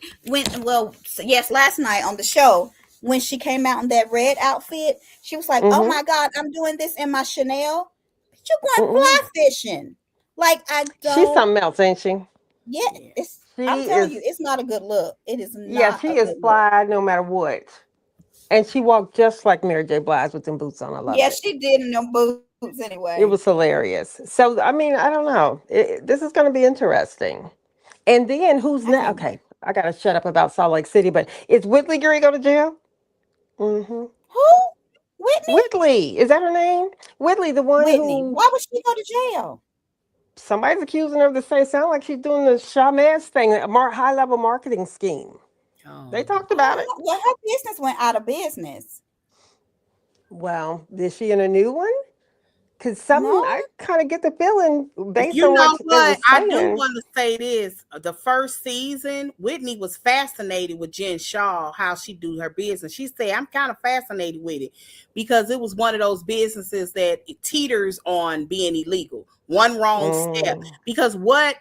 yes, last night on the show when she came out in that red outfit, she was like, "Oh
Mm-hmm.
my God, I'm doing this in my Chanel." But you going
Mm-mm.
fly fishing? Like I
She's
don't.
something else, ain't she?
Yeah,
Yeah.
it's. I'm
She
telling you,
is,
it's not a good look. It is
yeah,
not
she
a
is
good look.
fly no matter what. And she walked just like Mary J. Blige with them boots on. I loved
Yeah,
it.
she did in them boots anyway.
It was hilarious. So, I mean, I don't know. This is going to be interesting. And then who's
I
now?
can't wait.
Okay, I got to shut up about Salt Lake City, but is Whitley Gary go to jail? Hmm.
Who? Whitney?
Whitley, is that her name? Whitley, the one
Whitney.
who
Why would she go to jail?
somebody's accusing her of the same. Sound like she's doing the Shamez thing, a high level marketing scheme. They
Oh.
talked
I
about it.
don't know. Well, her business went out of business.
Well, is she in a new one? Because
No,
something I kind of get the feeling based
You
on what
know
they were
what? I do
saying.
want to say this. The first season, Whitney was fascinated with Jen Shaw, how she do her business. She said, I'm kind of fascinated with it because it was one of those businesses that it teeters on being illegal. One wrong step.
Mm,
Because what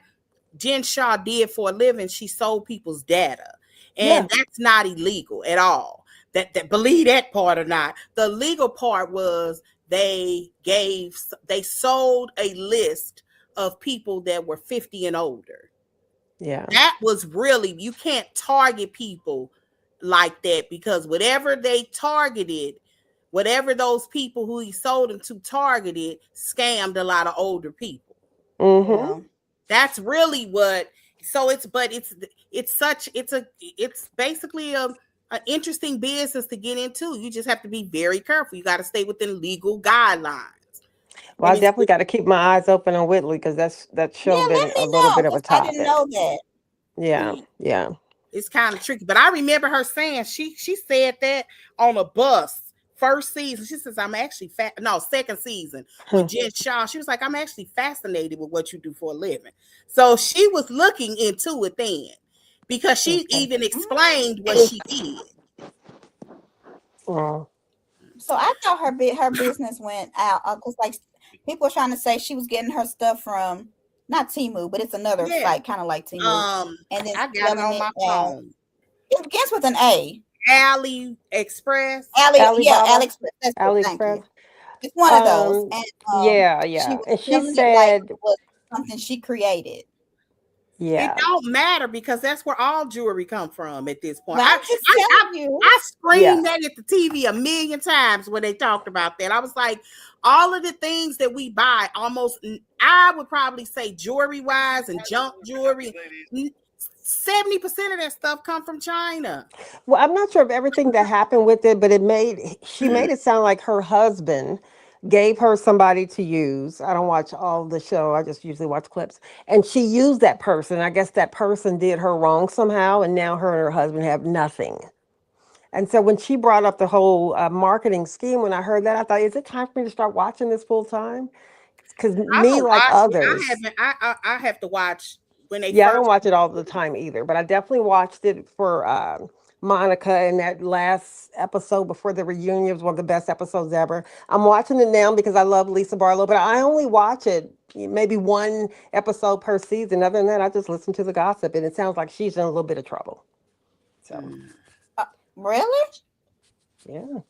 Jen Shaw did for a living, she sold people's data.
yeah,
And that's not illegal at all. That believe that part or not. The legal part was they sold a list of people that were 50 and older.
yeah.
That was really, you can't target people like that because whatever they targeted, whatever those people who he sold them to targeted, scammed a lot of older people.
Mm-hmm.
well,
That's really what. So it's basically an interesting business to get into. You just have to be very careful. You got to stay within legal guidelines.
Well,
And
I definitely got to keep my eyes open on Whitley because that show
yeah, let
been a
me
little
know
bit of a
because I didn't
topic.
know that.
Yeah, yeah.
it's kind of tricky. But I remember her saying she said that on a bus. First season, she says, I'm actually second season with Jen Shaw. She was like, I'm actually fascinated with what you do for a living. So she was looking into it then because she
Okay.
even
Mm.
explained what she did.
Well,
So I thought her business went out because like people were trying to say she was getting her stuff from not Timu, but it's another
Yeah.
site kind of like Timu, and then
I got it
selling
on
it
my
as
phone.
it begins with an A.
Ali Express.
Yeah,
Alibaba,
Alex. That's it. Thank
AliExpress.
you. It's one of those,
Um,
and
yeah,
she
yeah.
was
And she
selling it like
said,
it was something she created.
It
yeah,
don't matter because that's where all jewelry come from at this point.
Well, I'm just telling you.
I
yeah.
screamed that at the TV a million times when they talked about that. I was like, all of the things that we buy, almost, I would probably say jewelry wise and junk jewelry, 70% of that stuff come from China.
Well, I'm not sure of everything that happened with it, but she made it sound like her husband gave her somebody to use. I don't watch all the show. I just usually watch clips. And she used that person. I guess that person did her wrong somehow, and now her and her husband have nothing. And so when she brought up the whole marketing scheme, when I heard that, I thought, is it time for me to start watching this full time? Because
I'm
me,
gonna
like
watch it. I
others,
haven't. I have to watch when they
yeah, I don't
first.
watch it all the time either, but I definitely watched it for Monica and that last episode before the reunion was one of the best episodes ever. I'm watching it now because I love Lisa Barlow, but I only watch it maybe one episode per season. Other than that, I just listen to the gossip, and it sounds like she's in a little bit of trouble. So,
Really?
yeah.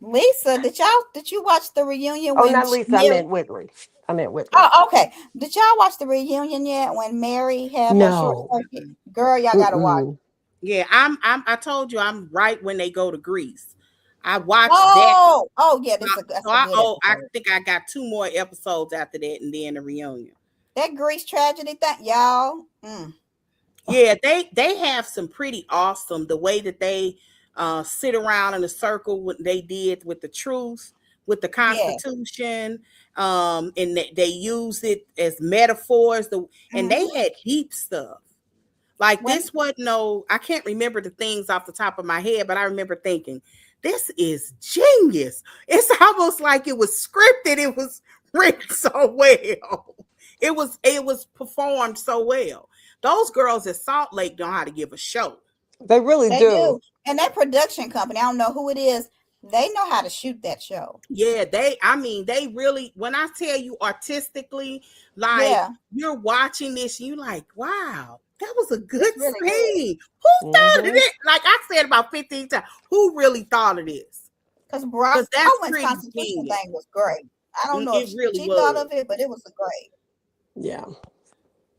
Lisa, did you watch the reunion
Oh,
when
not Lisa. I
Mary?
meant Whitley. I meant Whitley.
Oh, okay. Did y'all watch the reunion yet when Mary had her short
No.
circuit? Girl, y'all gotta watch.
Mm-mm.
Yeah, I told you I'm right when they go to Greece. I watched that.
Oh yeah, that's
So
a good
I
episode.
think I got two more episodes after that, and then the reunion.
That Grease tragedy thing, y'all.
Yeah, they have some pretty awesome the way that they sit around in a circle. What they did with the truth, with the
Yeah.
Constitution, and they use it as metaphors. And they
hmm
had heap stuff. Like
When
this wasn't no, I can't remember the things off the top of my head, but I remember thinking, this is genius. It's almost like it was scripted. It was written so well. It was performed so well. Those girls at Salt Lake know how to give a show.
They really
they do,
do.
and that production company, I don't know who it is, they know how to shoot that show.
Yeah, they really, when I tell you artistically, like
Yeah,
you're watching this and you're like, wow, that was a good
it's really good.
scene. Who thought of
Mm-hmm.
it? Like I said about 15 times, who really thought of this?
Because
Because that's
Bronwyn's
pretty
constitutional
genius.
thing was great. I don't know if
It really
she thought
was.
of it, but it was great.
Yeah.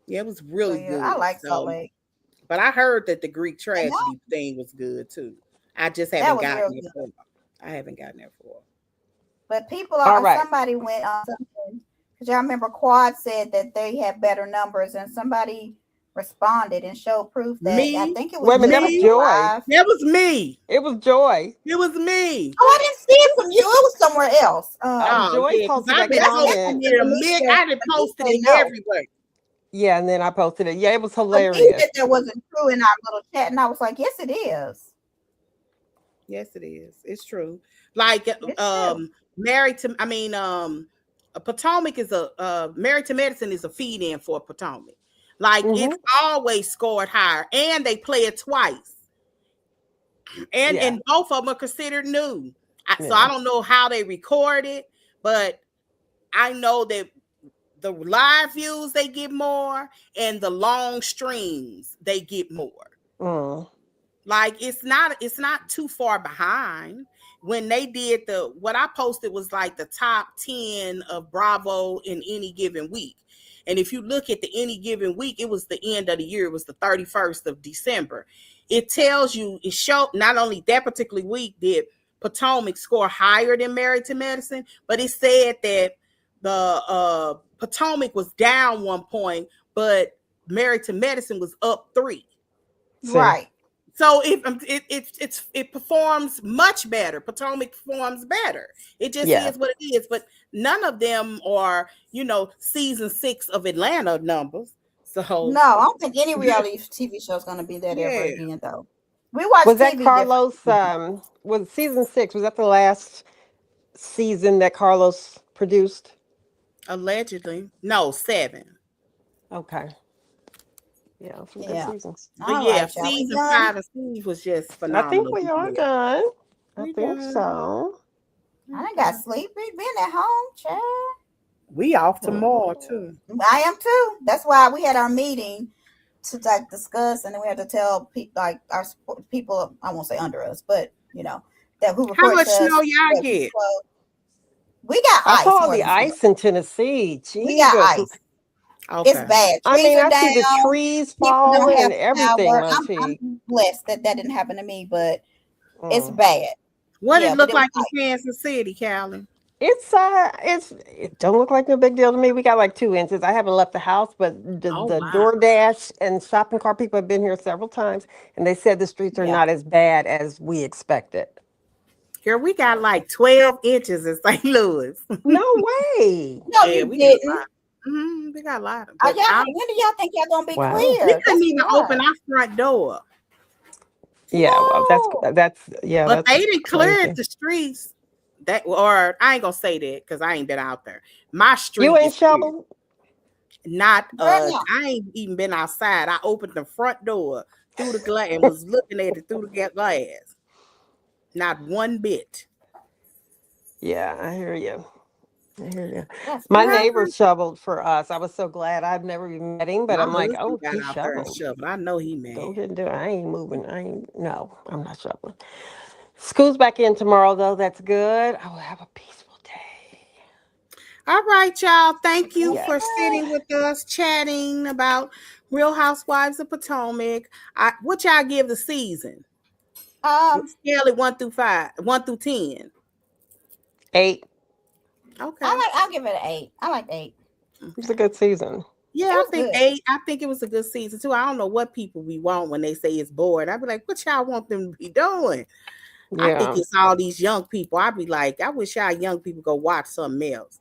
Yeah, it was
So
really
yeah, I
good.
like Salt
So,
Lake.
but I heard that the Greek
And
tragedy thing was good too. I just
that
haven't
was real
gotten there
good.
for. I haven't gotten there for.
But people
All
are
right.
somebody went on something because y'all remember Quad said that they had better numbers, and somebody responded and showed proof that I
Me,
think it was
Wait a minute. That was
Jessica
me,
Joy.
Live.
that was me.
It was Joy.
It was me.
Oh, I didn't see it from you. It was somewhere else.
Oh
Joy
yeah, because
posted
I've
that
But
been
I sent
posting
it
comment.
to
it a million.
Denisha,
I done
but he
posted
said
it
no.
everywhere.
Yeah, and then I posted it. Yeah, it was
Believe
hilarious.
that that wasn't true in our little chat, and I was like, yes, it is.
Yes, it is. It's true. Like
It's true.
married to, I mean, Potomac is married to medicine is a feed in for Potomac. Like
Mm-hmm.
it's always scored higher, and they play it twice, and
Yeah.
both of them are considered new. So I
Yeah.
don't know how they record it, but I know that the live views they get more, and the long streams they get more.
Mm.
Like it's not too far behind. When they did what I posted was like the top 10 of Bravo in any given week. And if you look at the any given week, it was the end of the year, it was the 31st of December. It tells you, it showed not only that particular week did Potomac score higher than Married to Medicine, but it said that the Potomac was down 1 point, but Married to Medicine was up 3.
See.
Right.
So it performs much better. Potomac performs better. It just
Yeah.
is what it is. But none of them are, season 6 of Atlanta numbers. So
No, I don't think any reality TV show is going to be that ever
yeah,
again, though. We watch
Was that
TV different.
Carlos? Was season 6? Was that the last season that Carlos produced?
allegedly, no 7.
Okay. Yeah, some good
Yeah.
seasons.
But
All
yeah,
right, y'all. We
season
done?
5 of Steve was just
I think
phenomenal.
we are
Yeah,
done. I
we
think
done.
so.
I done got sleepy. Been at home, child.
We off tomorrow
Mm.
too.
I am too. That's why we had our meeting to like discuss, and then we had to tell people like our people. I won't say under us, but that who
How
report
much
to us.
snow y'all
that we
get?
close. We got
I
ice
saw
more
the
than snow.
ice in Tennessee.
We got
Jesus.
ice. It's
Okay.
bad.
I
Trees
mean,
are
I see the
down.
trees
People don't
falling
have
and everything,
power.
Monty.
I'm blessed that didn't happen to me, but it's
Mm.
bad.
What
Yeah,
it
but
look
it was
like in
ice.
Kansas City, Callie?
It don't look like no big deal to me. We got like 2 inches. I haven't left the house, but
Oh
the
wow.
DoorDash and shopping cart people have been here several times, and they said the streets are
Yeah.
not as bad as we expected.
Girl, we got like 12 inches in St. Louis.
No way.
No,
Yeah,
you
we got a
didn't.
lot. We got a lot.
Y'all,
But
when do y'all think y'all gonna be
Wow.
we
clear?
couldn't
That's
even open
wild.
our front door.
Yeah, well,
No.
But
that's
they didn't clear
crazy.
the streets. Or I ain't gonna say that because I ain't been out there. My
You
street
ain't
is clear.
shoveled?
Not
Girl, no.
I ain't even been outside. I opened the front door through the glass and was looking at it through the glass. Not one bit.
Yeah, I hear you. I hear you.
That's
My
Girl,
crazy.
neighbor shoveled for us. I was so glad. I've never even met him, but
my
I'm like,
husband
oh,
got
he
out there and
shoveled.
shoveled. I know he
Go
mad.
ahead and do it. I ain't moving. No, I'm not shoveling. School's back in tomorrow, though. That's good. I will have a peaceful day.
All right, y'all. Thank you
Yeah.
for sitting with us, chatting about Real Housewives of Potomac. What y'all give the season? Scale it 1 through 5, 1 through 10.
8.
Okay.
I'll give it an 8. I like 8.
It's a good season.
Yeah,
It
I
was
think
good.
8. I think it was a good season too. I don't know what people be want when they say it's bored. I'd be like, what y'all want them to be doing? I think
Yeah.
it's all these young people. I'd be like, I wish y'all young people go watch something else.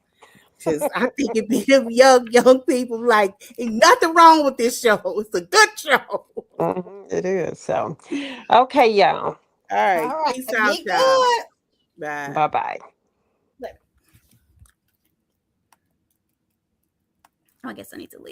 Because I think it be them young people like, ain't nothing wrong with this show. It's a good show.
It is. So, okay, y'all.
All right.
All right.
Peace out,
Be
y'all.
good.
Bye.
Bye bye.
I guess I need to leave.